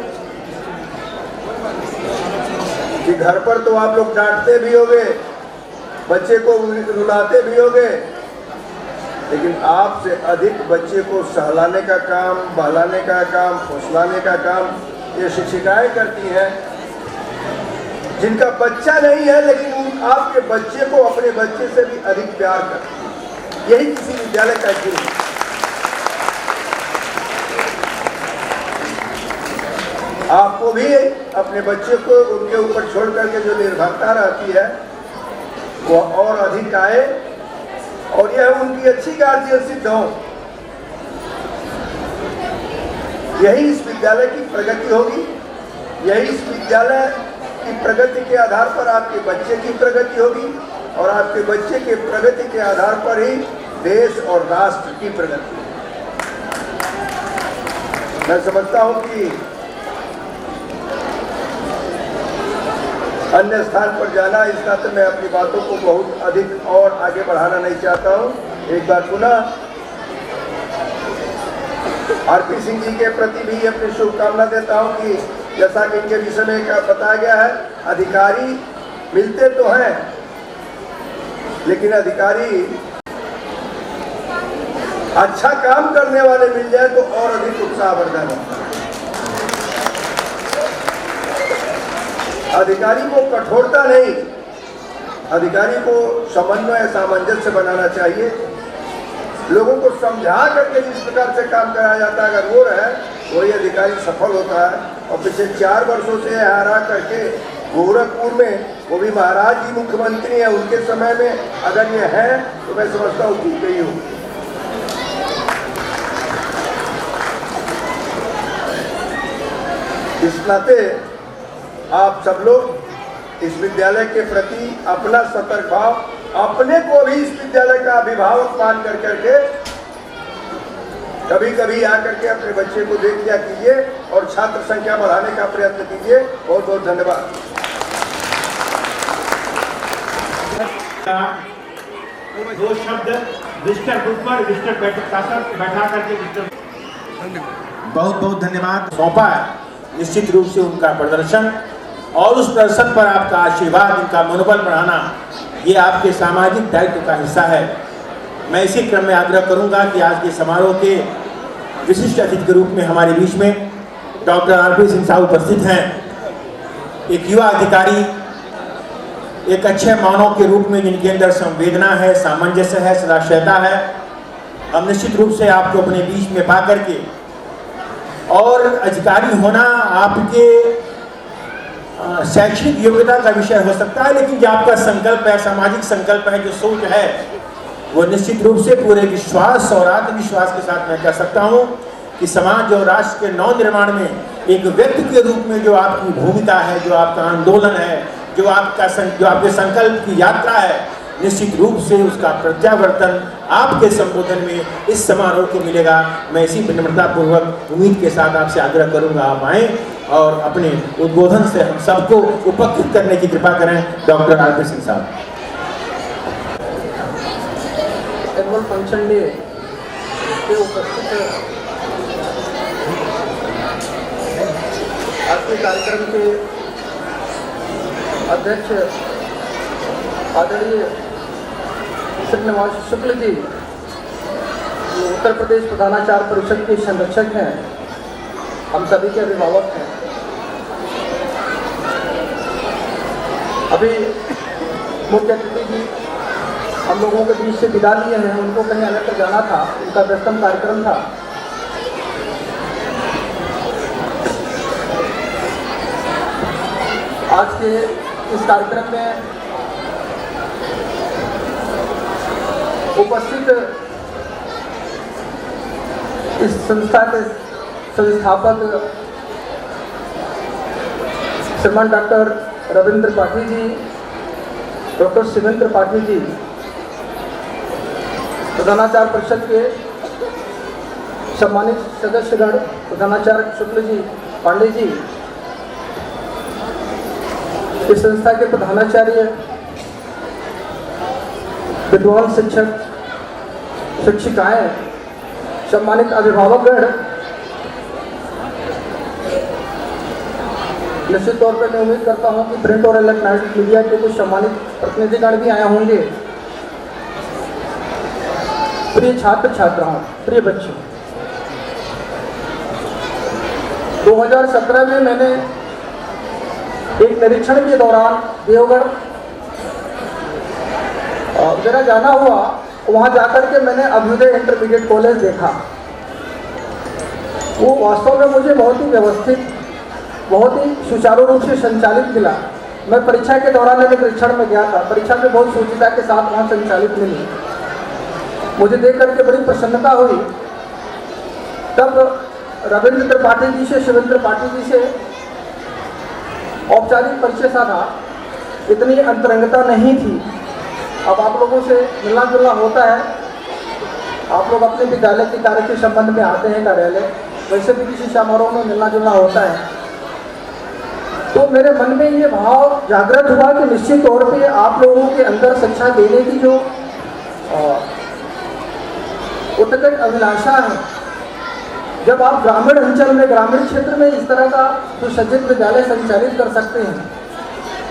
कि घर पर तो आप लोग डांटते भी होगे, बच्चे को रुलाते भी होगे, लेकिन आपसे अधिक बच्चे को सहलाने का काम, बहलाने का काम, फुसलाने का काम ये शिक्षिकाएं करती हैं, जिनका बच्चा नहीं है लेकिन आपके बच्चे को अपने बच्चे से भी अधिक प्यार करती हैं। यही किसी विद्यालय का गुण है। आपको भी अपने बच्चे को उनके ऊपर छोड़ करके जो निर्भरता रहती है वो और अधिक आए और यह उनकी अच्छी गार्जियन सिद्ध हो। यही इस विद्यालय की प्रगति होगी, यही इस विद्यालय की प्रगति के आधार पर आपके बच्चे की प्रगति होगी और आपके बच्चे के प्रगति के आधार पर ही देश और राष्ट्र की प्रगति होगी। मैं समझता हूं कि अन्य स्थान पर जाना, इस नाते मैं अपनी बातों को बहुत अधिक और आगे बढ़ाना नहीं चाहता हूं। एक बार पुनः आरपी सिंह जी के प्रति भी अपनी शुभकामना देता हूं कि जैसा कि इनके विषय में बताया गया है, अधिकारी मिलते तो हैं लेकिन अधिकारी अच्छा काम करने वाले मिल जाए तो और अधिक उत्साहवर्धन होता है। अधिकारी को कठोरता नहीं, अधिकारी को समन्वय, सामंजस्य बनाना चाहिए। लोगों को समझा करके जिस प्रकार से काम कराया जाता है, अगर वो रहे वही अधिकारी सफल होता है। और पिछले 4 वर्षों से हरा करके गोरखपुर में वो भी महाराज जी मुख्यमंत्री हैं, उनके समय में अगर ये है तो मैं समझता हूँ ठीक ही होगी। इस नाते आप सब लोग इस विद्यालय के प्रति अपना सतर्क भाव, अपने को भी इस विद्यालय का अभिभावक मान कर करके कभी कभी आकर के अपने बच्चे को देख लिया कीजिए और छात्र संख्या बढ़ाने का प्रयत्न कीजिए। बहुत बहुत धन्यवाद। दो शब्द विजिटर बुक पर विजिटर बैठा करके विजिटर बहुत बहुत धन्यवाद सौंपा है। निश्चित रूप से उनका प्रदर्शन और उस प्रदर्शन पर आपका आशीर्वाद, इनका मनोबल बढ़ाना, ये आपके सामाजिक दायित्व का हिस्सा है। मैं इसी क्रम में आग्रह करूंगा कि आज के समारोह के विशिष्ट अतिथि के रूप में हमारे बीच में डॉक्टर आरपी सिंह साहब उपस्थित हैं। एक युवा अधिकारी, एक अच्छे मानव के रूप में जिनके अंदर संवेदना है, सामंजस्य है, सदाशयता है। हम निश्चित रूप से आपको अपने बीच में पा करके, और अधिकारी होना आपके शैक्षणिक योग्यता का विषय हो सकता है, लेकिन जो आपका संकल्प है, सामाजिक संकल्प है, जो सोच है, वो निश्चित रूप से पूरे विश्वास और आत्मविश्वास के साथ मैं कह सकता हूँ कि समाज और राष्ट्र के नव निर्माण में एक व्यक्ति के रूप में जो आपकी भूमिका है, जो आपका आंदोलन है, जो आपके संकल्प की यात्रा है, निश्चित रूप से उसका प्रत्यावर्तन आपके संबोधन में इस समारोह को मिलेगा। मैं इसी विनम्रता पूर्वक उम्मीद के साथ आपसे आग्रह करूंगा, आप आएँ और अपने उद्बोधन से हम सबको उपकृत करने की कृपा करें। डॉक्टर आरपी सिंह साहब। एनुअल फंक्शन डे के उपस्थित आज के कार्यक्रम के अध्यक्ष आदरणीय श्रीनिवास शुक्ल जी, जो उत्तर प्रदेश प्रधानाचार्य परिषद के संरक्षक हैं, हम सभी के अभिभावक हैं। अभी मुख्य अतिथि जी हम लोगों के बीच से विदा लिए हैं, उनको कहीं अन्यत्र जाना था, उनका व्यस्तम कार्यक्रम था। आज के इस कार्यक्रम में उपस्थित इस संस्था के संस्थापक श्रीमान डॉक्टर रविंद्र त्रिपाठी जी, डॉक्टर शिवेंद्र त्रिपाठी जी, प्रधानाचार्य परिषद के सम्मानित सदस्यगण, प्रधानाचार्य शुक्ल जी, पांडे जी, इस संस्था के प्रधानाचार्य, विद्वान शिक्षक, शिक्षिकाएं, सम्मानित अभिभावकगण, निश्चित तौर पर मैं उम्मीद करता हूं कि प्रिंट और इलेक्ट्रॉनिक मीडिया के कुछ सम्मानित प्रतिनिधिगण भी आए होंगे। प्रिय छात्र छात्राओं, प्रिय बच्चों, 2017 में मैंने एक निरीक्षण के दौरान देवगढ़ मेरा जाना हुआ। वहाँ जाकर के मैंने अभ्युदय इंटरमीडिएट कॉलेज देखा। वो वास्तव में मुझे बहुत ही व्यवस्थित, बहुत ही सुचारू रूप से संचालित मिला। मैं परीक्षा के दौरान निरीक्षण में गया था, परीक्षा में बहुत शुचिता के साथ वहाँ संचालित मिली। मुझे देख करके बड़ी प्रसन्नता हुई। तब रविंद्र त्रिपाठी जी से, शिवेंद्र त्रिपाठी जी से औपचारिक परिचय सा था, इतनी अंतरंगता नहीं थी। अब आप लोगों से मिलना जुलना होता है, आप लोग अपने विद्यालय के कार्य के संबंध में आते हैं कार्यालय, वैसे भी किसी समारोह में मिलना जुलना होता है। तो मेरे मन में ये भाव जागृत हुआ कि निश्चित तौर पे आप लोगों के अंदर शिक्षा देने की जो उत्कट अभिलाषा है, जब आप ग्रामीण अंचल में, ग्रामीण क्षेत्र में इस तरह का सुसज्जित विद्यालय संचालित कर सकते हैं,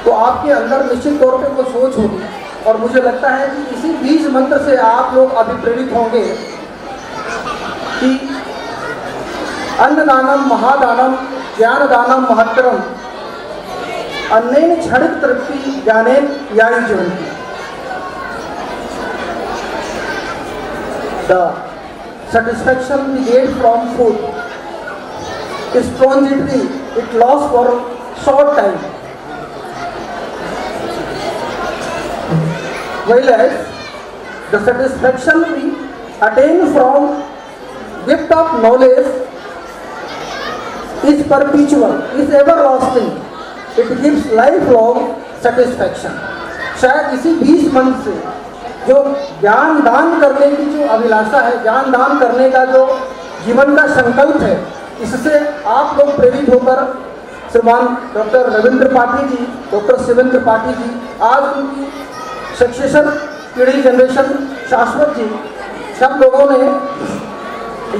तो आपके अंदर निश्चित तौर पे वो सोच होगी। और मुझे लगता है कि इसी बीज मंत्र से आप लोग अभिप्रेरित होंगे कि अन्नदानम महादानम ज्ञानदानम महत्तरम अन्नेन क्षणिक तृप्ति ज्ञानेन यानि जीवन्ति। The satisfaction we get from food is transitory, it lasts for short time. Whereas the satisfaction we attain from gift of knowledge is perpetual, is everlasting. It gives lifelong satisfaction. शायद इसी 20 मन से जो ज्ञान दान करने की जो अभिलाषा है, ज्ञान दान करने का जो जीवन का संकल्प है, इससे आप लोग प्रेरित होकर श्रीमान डॉक्टर रविंद्र त्रिपाठी जी, डॉक्टर शिवेंद्र त्रिपाठी जी, आज उनकी सक्सेशन पीढ़ी जनरेशन शाश्वत जी सब लोगों ने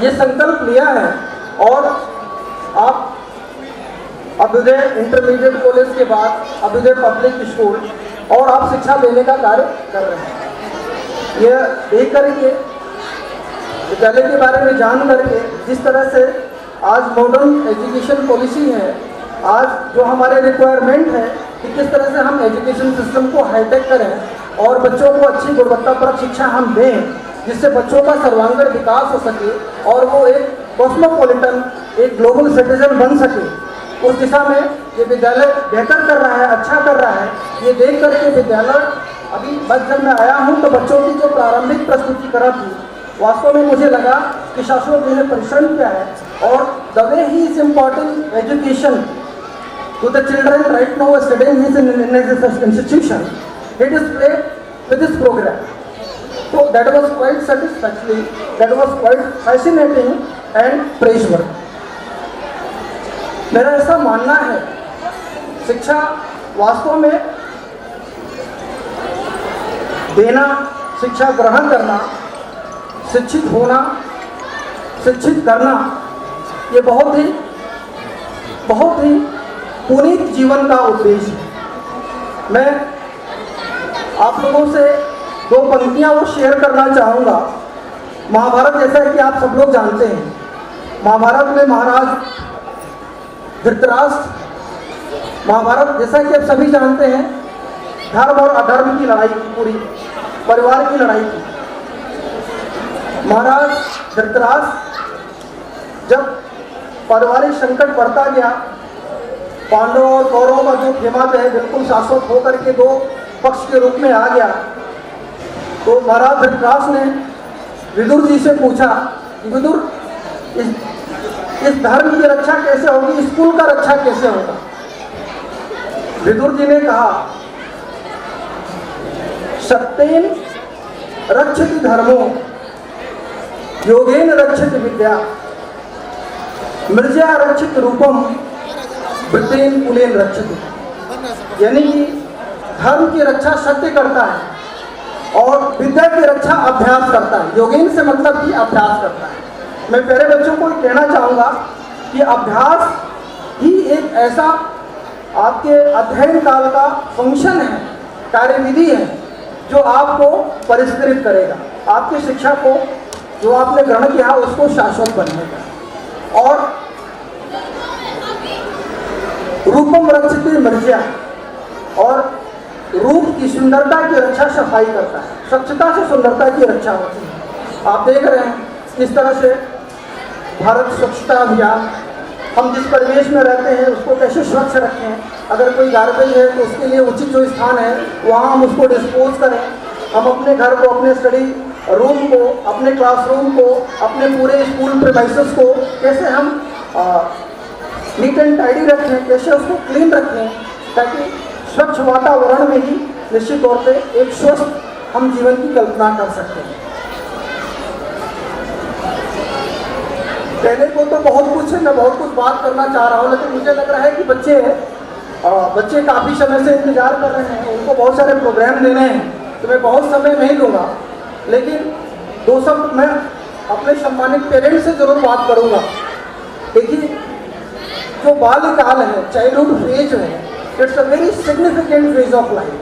ये संकल्प लिया है और आप अभ्युदय इंटरमीडिएट कॉलेज के बाद अभ्युदय पब्लिक स्कूल और आप शिक्षा देने का कार्य कर रहे हैं। यह देख करके विद्यालय के बारे में जान करके जिस तरह से आज मॉडर्न एजुकेशन पॉलिसी है, आज जो हमारे रिक्वायरमेंट है कि किस तरह से हम एजुकेशन सिस्टम को हाईटेक करें और बच्चों को अच्छी गुणवत्तापरक शिक्षा हम दें जिससे बच्चों का सर्वांगीण विकास हो सके और वो एक कॉस्मोपॉलिटन एक ग्लोबल सिटीजन बन सके। उस दिशा में ये विद्यालय बेहतर कर रहा है, अच्छा कर रहा है। ये देख करके विद्यालय अभी बस जब मैं आया हूँ तो बच्चों की जो प्रारंभिक प्रस्तुतिकरण थी वास्तव में मुझे लगा कि शाश्वत जी ने परिश्रम किया है और the way he is important education to the children right now studying in his institution he displayed with this program. So that was quite satisfactory, that was quite fascinating and praiseworthy. मेरा ऐसा मानना है शिक्षा वास्तव में देना, शिक्षा ग्रहण करना, शिक्षित होना, शिक्षित करना ये बहुत ही पुनीत जीवन का उद्देश्य है। मैं आप लोगों से दो पंक्तियां वो शेयर करना चाहूँगा। महाभारत जैसा कि आप सब लोग जानते हैं, महाभारत में महाराज धृतराष्ट्र, महाभारत जैसा कि आप सभी जानते हैं धर्म और अधर्म की लड़ाई की, पूरी परिवार की लड़ाई की। महाराज धृतराष्ट्र जब पारिवारिक संकट बढ़ता गया, पांडवों और कौरवों का जो खेमा है बिल्कुल शाश्वत होकर के दो पक्ष के रूप में आ गया, तो महाराज धृतराष्ट्र ने विदुर जी से पूछा कि विदुर इस धर्म की रक्षा कैसे होगी, इस कुल का रक्षा कैसे होगा। विदुर जी ने कहा सत्येन रक्षति धर्मो योगेन रक्षति विद्या मृजा रक्षित रूपम वृत्तेन कुलेन रक्षति। यानी कि धर्म की रक्षा सत्य करता है और विद्या की रक्षा अभ्यास करता है। योगेन से मतलब कि अभ्यास करता है। मैं प्यारे बच्चों को कहना चाहूँगा कि अभ्यास ही एक ऐसा आपके अध्ययन काल का फंक्शन है, कार्यविधि है जो आपको परिष्कृत करेगा, आपकी शिक्षा को जो आपने ग्रहण किया उसको शाश्वत बनाएगा। और रूपम रक्षित मर्जिया, और रूप की सुंदरता की रक्षा सफाई करता है, स्वच्छता से सुंदरता की रक्षा होती है। आप देख रहे हैं किस तरह से भारत स्वच्छता अभियान, हम जिस परिवेश में रहते हैं उसको कैसे स्वच्छ रखें। अगर कोई गार्बेज है तो उसके लिए उचित जो स्थान है वहाँ हम उसको डिस्पोज करें। हम अपने घर को, अपने स्टडी रूम को, अपने क्लासरूम को, अपने पूरे स्कूल प्रीमाइसेस को कैसे हम नीट एंड टाइडी रखें, कैसे उसको क्लीन रखें, ताकि स्वच्छ वातावरण में ही निश्चित तौर पे एक स्वस्थ हम जीवन की कल्पना कर सकते हैं। कहने को तो बहुत कुछ है, मैं बहुत कुछ बात करना चाह रहा हूँ, लेकिन मुझे लग रहा है कि बच्चे काफ़ी समय से इंतजार कर रहे हैं, उनको बहुत सारे प्रोग्राम देने हैं, तो मैं बहुत समय नहीं लूँगा। लेकिन दो शब्द मैं अपने सम्मानित पेरेंट्स से जरूर बात करूँगा। देखिए, जो बाल्यकाल है, चाइल्डहुड फेज है, it's a very significant phase of life,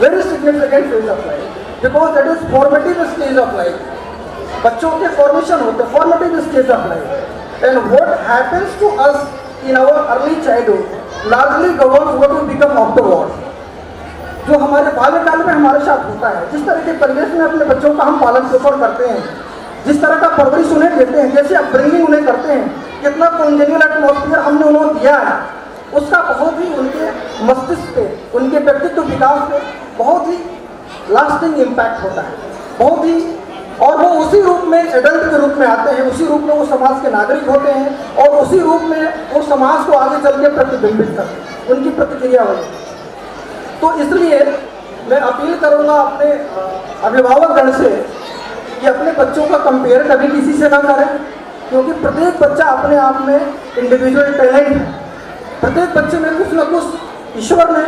very significant phase of life, because that is formative stage of life. बच्चों के फॉर्मेशन होते हैं, formative stage of life, and what happens to us in our early childhood largely governs what will become afterward. जो हमारे बाल्यकाल में हमारे साथ होता है, जिस तरह के परिवेश में अपने बच्चों का हम पालन पोषण करते हैं, जिस तरह का परवरिश उन्हें देते हैं, जैसे अपब्रिंगिंग उन्हें करते हैं, कितना कॉन्जेनियल एटमॉस्फेयर हमने उन्हें दिया है, उसका बहुत ही उनके मस्तिष्क पे, उनके व्यक्तित्व विकास पे बहुत ही लास्टिंग इम्पैक्ट होता है, बहुत ही। और वो उसी रूप में एडल्ट के रूप में आते हैं, उसी रूप में वो समाज के नागरिक होते हैं और उसी रूप में वो समाज को आगे चल के प्रतिबिंबित करते हैं, उनकी प्रतिक्रिया होगी। तो इसलिए मैं अपील करूँगा अपने अभिभावकगण से कि अपने बच्चों का कंपेयर कभी किसी से ना करें, क्योंकि प्रत्येक बच्चा अपने आप में इंडिविजुअल टैलेंट है। प्रत्येक बच्चे में कुछ न कुछ ईश्वर ने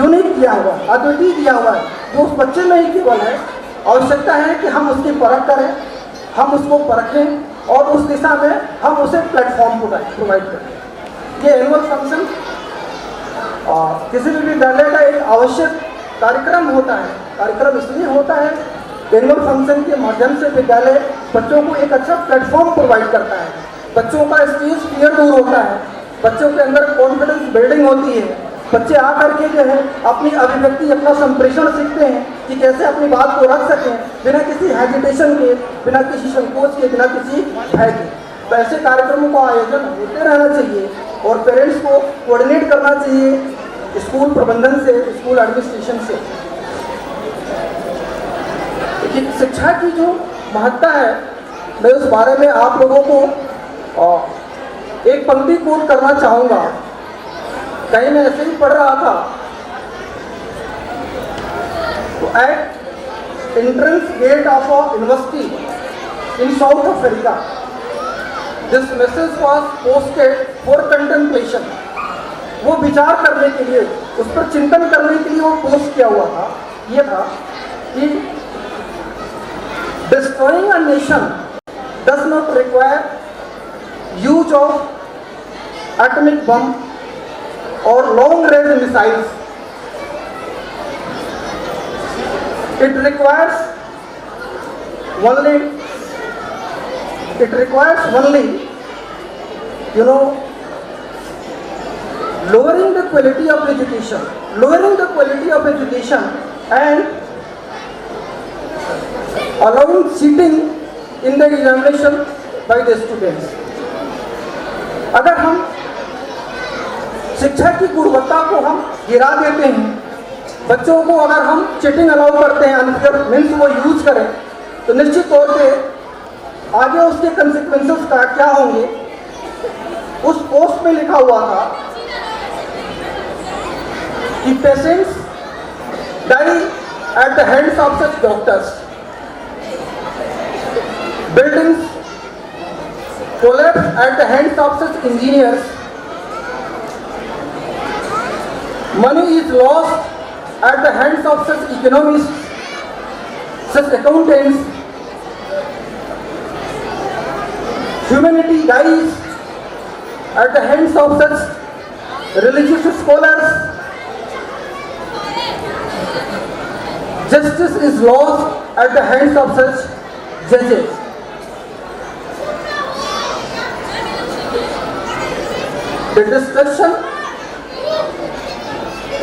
यूनिक दिया हुआ है, अद्वितीय दिया हुआ है, जो उस बच्चे में ही केवल है। आवश्यकता है कि हम उसकी परख करें, हम उसको परखें और उस दिशा में हम उसे प्लेटफॉर्म प्रोवाइड करें। ये एनुअल फंक्शन किसी भी विद्यालय का एक आवश्यक कार्यक्रम होता है। कार्यक्रम इसलिए होता है, एनुअल फंक्शन के माध्यम से विद्यालय बच्चों को एक अच्छा प्लेटफॉर्म प्रोवाइड करता है, बच्चों का स्टेज फियर दूर होता है, बच्चों के अंदर कॉन्फिडेंस बिल्डिंग होती है, बच्चे आकर के जो है अपनी अभिव्यक्ति, अपना संप्रेषण सीखते हैं कि कैसे अपनी बात को रख सकें बिना किसी हेजिटेशन के, बिना किसी संकोच के, बिना किसी भय के। तो ऐसे कार्यक्रमों का आयोजन होते रहना चाहिए और पेरेंट्स को कोऑर्डिनेट करना चाहिए स्कूल प्रबंधन से, स्कूल एडमिनिस्ट्रेशन से। लेकिन शिक्षा की जो महत्ता है, मैं उस बारे में आप लोगों को एक पंक्ति कोट करना चाहूँगा। कहीं मैं ऐसे ही पढ़ रहा था, तो at entrance gate of a university in South Africa, this message was posted for contemplation. वो विचार करने के लिए, उस पर चिंतन करने के लिए वो पोस्ट किया हुआ था। ये था कि destroying a nation does not require use of atomic bomb और long range missiles. It requires only, lowering the quality of education and allowing cheating in the examination by the students. अगर हम शिक्षा की गुणवत्ता को हम गिरा देते हैं, बच्चों को अगर हम चीटिंग अलाउ करते हैं, अनफेयर मीन्स वो यूज करें, तो निश्चित तौर पे आगे उसके कंसिक्वेंसेस क्या होंगे। उस पोस्ट में लिखा हुआ था कि patients die at the hands of such doctors, buildings collapse at the hands of such engineers, money is lost at the hands of such economists, such accountants, humanity dies at the hands of such religious scholars, justice is lost at the hands of such judges. The destruction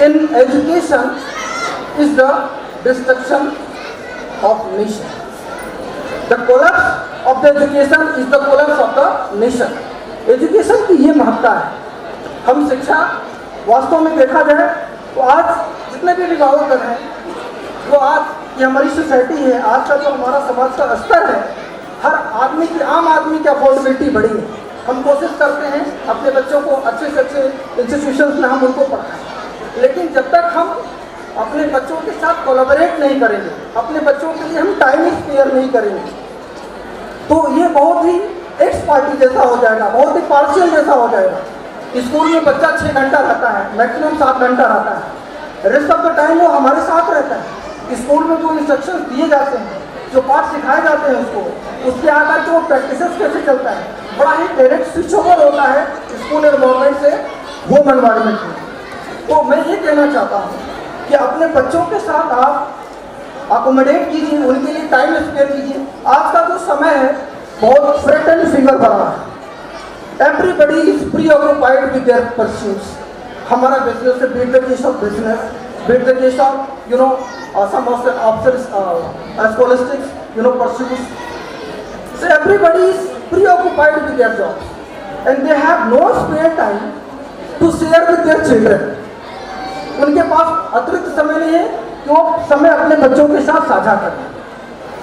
in education is the destruction of nation. The collapse of the education is the collapse of the nation. Education की ये महत्ता है। हम शिक्षा वास्तव में देखा जाए तो आज जितने भी अभिभावक हैं, वो आज ये हमारी सोसाइटी है, आज का जो हमारा समाज का स्तर है, हर आदमी की, आम आदमी की अफोर्डेबिलिटी बढ़ी है। हम कोशिश करते हैं अपने बच्चों को अच्छे से अच्छे इंस्टीट्यूशंस में हम उनको पढ़ाएं, लेकिन जब तक हम अपने बच्चों के साथ कोलैबोरेट नहीं करेंगे, अपने बच्चों के लिए हम टाइम स्पेयर नहीं करेंगे, तो ये बहुत ही एक्स पार्टी जैसा हो जाएगा, बहुत ही पार्शियल जैसा हो जाएगा। स्कूल में बच्चा 6 घंटा रहता है, मैक्सिमम 7 घंटा रहता है, रेस्ट ऑफ द टाइम वो हमारे साथ रहता है। स्कूल में जो इंस्ट्रक्शन दिए जाते हैं, जो पाठ सिखाए जाते हैं उसको, उसके आकर के वो प्रैक्टिसेस कैसे चलता है, बड़ा ही डायरेक्ट स्विच ओवर होता है स्कूल एनवायरनमेंट से होम एनवायरनमेंट में। तो मैं ये कहना चाहता हूँ कि अपने बच्चों के साथ आप अकोमोडेट कीजिए, उनके लिए टाइम स्पेयर कीजिए। आज का जो समय है बहुत फ्रेट एंड फीवर भरा है, everybody is preoccupied with their pursuits. हमारा बिजनेस है, beat the case of business, beat the case of some of the officers scholastics pursuits. So everybody is preoccupied with their jobs and they have no spare time to share with their children. उनके पास अतिरिक्त समय नहीं है कि वो समय अपने बच्चों के साथ साझा करें।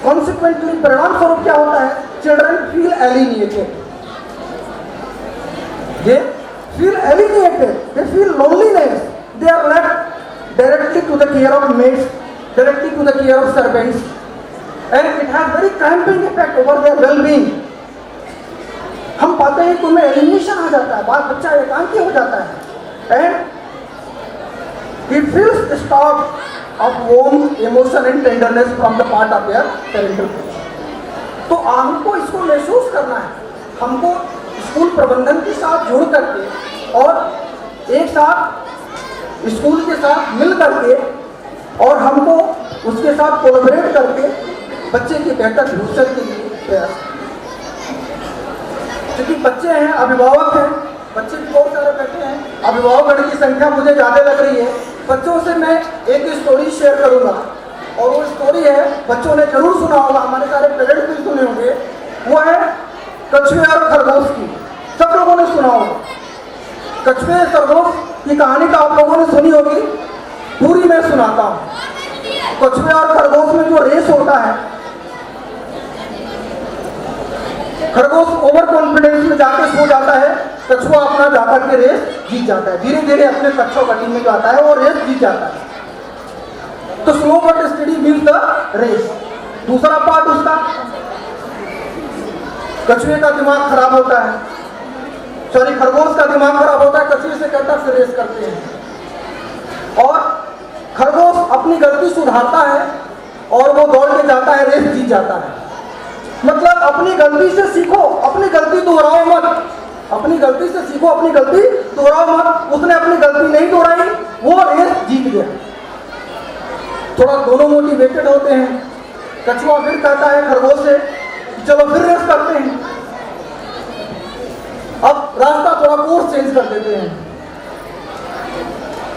Consequently, परिणाम स्वरूप क्या होता है? Children feel alienated. They feel alienated. They feel loneliness. They are left directly to the care of maids, directly to the care of servants, and it has very cramping effect over their well-being. हम पाते हैं कि उनमें elimination आ जाता है, बाल बच्चा एकांकी हो जाता है, and he feels a spark of warm emotion and tenderness from the part of their parental care. तो हमको इसको महसूस करना है, हमको स्कूल प्रबंधन के साथ जुड़ करके और एक साथ स्कूल के साथ मिल करके और हमको उसके साथ कोलैबोरेट करके बच्चे के बेहतर फ्यूचर के लिए प्रयास, क्योंकि बच्चे हैं, अभिभावक हैं, बच्चे भी बहुत सारे बैठे हैं, अभिभावकगण की संख्या मुझे ज़्यादा लग रही है। बच्चों से मैं एक स्टोरी शेयर करूंगा और वो स्टोरी है, बच्चों ने जरूर सुना होगा, हमारे सारे पेरेंट्स भी सुने होंगे, वो है कछुए और खरगोश की। सब लोगों ने सुना होगा कछुए खरगोश की कहानी, तो आप लोगों ने सुनी होगी, पूरी मैं सुनाता हूँ। कछुए और खरगोश में जो रेस होता है, खरगोश ओवर कॉन्फिडेंस में जाके सो जाता है, कछुआ अपना जाकर के रेस जीत जाता है, धीरे धीरे अपने कच्छों कटी में जो आता है वो रेस जीत जाता है। तो slow but steady wins the race. दूसरा पार्ट उसका, कछुए का दिमाग खराब होता है, सॉरी खरगोश का दिमाग खराब होता है, कछुए से कहता फिर रेस करते हैं और खरगोश अपनी गलती सुधारता है और वो दौड़ के जाता है, रेस जीत जाता है। मतलब अपनी गलती से सीखो, अपनी गलती दोहराओ मत, अपनी गलती से सीखो, अपनी गलती दोहराओ मत। उसने अपनी गलती नहीं दोहराई, वो रेस जीत गया। थोड़ा दोनों मोटिवेटेड होते हैं। कछुआ फिर कहता है खरगोश से चलो फिर रेस करते हैं। अब रास्ता थोड़ा कोर्स चेंज कर देते हैं,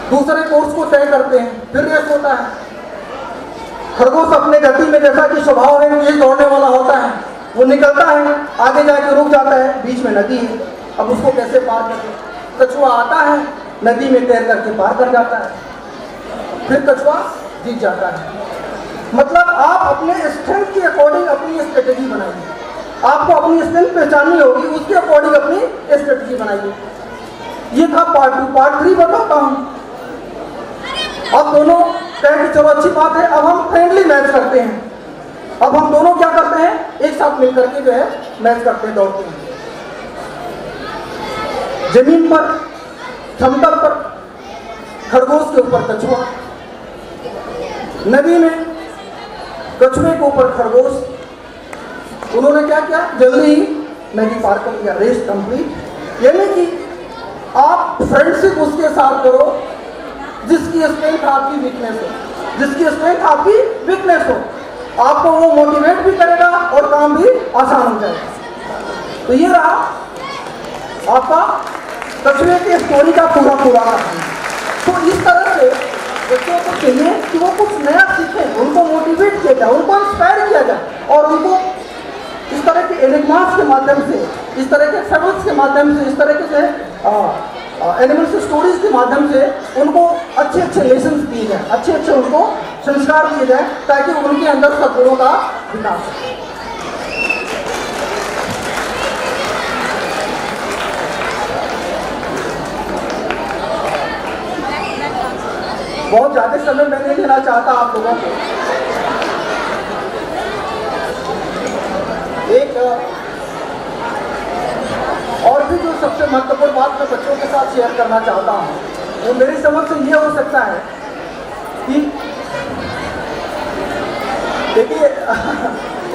दूसरे कोर्स को तय करते हैं, फिर रेस होता है। खरगोश अपने गति में, जैसा कि स्वभाव है तेज दौड़ने वाला होता है, वो निकलता है, आगे जाके रुक जाता है, बीच में नदी है, अब उसको कैसे पार करते। कछुआ आता है, नदी में तैर करके पार कर जाता है, फिर कछुआ जीत जाता है। मतलब आप अपने स्ट्रेंथ के अकॉर्डिंग अपनी स्ट्रेटेजी बनाइए, आपको अपनी स्ट्रेंथ पहचाननी होगी, उसके अकॉर्डिंग अपनी स्ट्रेटेजी बनाइए। ये था पार्ट 2। पार्ट 3 बताता हूँ। अब दोनों कहे कि चलो अच्छी बात है, अब हम फ्रेंडली मैच करते हैं। अब हम दोनों क्या करते हैं, एक साथ मिलकर के जो है मैच करते हैं, दौड़ते हैं। जमीन पर, समतल पर खरगोश के ऊपर कछुआ, नदी में कछुए के ऊपर खरगोश। उन्होंने क्या किया, जल्दी ही नदी पार कर लिया, रेस कंप्लीट। यानी कि आप फ्रेंडशिप उसके साथ करो जिसकी स्ट्रेंथ आपकी वीकनेस हो, जिसकी स्ट्रेंथ आपकी वीकनेस हो, आपको वो मोटिवेट भी करेगा और काम भी आसान हो जाएगा। तो ये रहा आपका कछुए की स्टोरी का पूरा कहानी। तो इस तरह से बच्चों को चाहिए कि वो कुछ नया सीखें, उनको मोटिवेट किया जाए, उनको इंस्पायर किया जाए और उनको इस तरह के एनिग्मास के माध्यम से, इस तरह के फेबल्स के माध्यम से, इस तरह से एनिमल्स स्टोरीज के माध्यम से उनको अच्छे अच्छे लेसन दिए जाए, अच्छे अच्छे उनको संस्कार दिए जाए, ताकि उनके अंदर सद्गुणों का विकास हो। बहुत ज़्यादा समय मैं नहीं लेना चाहता आप लोगों को। एक और भी जो सबसे महत्वपूर्ण बात मैं बच्चों के साथ शेयर करना चाहता हूँ, वो मेरी समझ से ये हो सकता है कि देखिए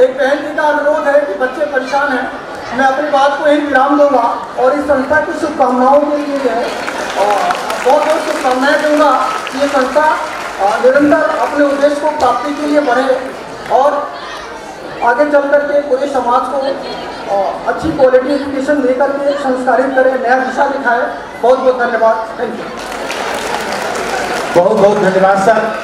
एक बहन जी का अनुरोध है कि बच्चे परेशान हैं। मैं अपनी बात को यही विराम दूंगा और इस संस्था की शुभकामनाओं के लिए जो है बहुत बहुत शुभकामनाएं दूंगा कि ये संस्था निरंतर अपने उद्देश्य को प्राप्ति के लिए बढ़े और आगे चल करके पूरे समाज को अच्छी क्वालिटी एजुकेशन देकर के संस्कारित करें, नया दिशा दिखाए। बहुत बहुत धन्यवाद। Thank you. बहुत बहुत धन्यवाद सर।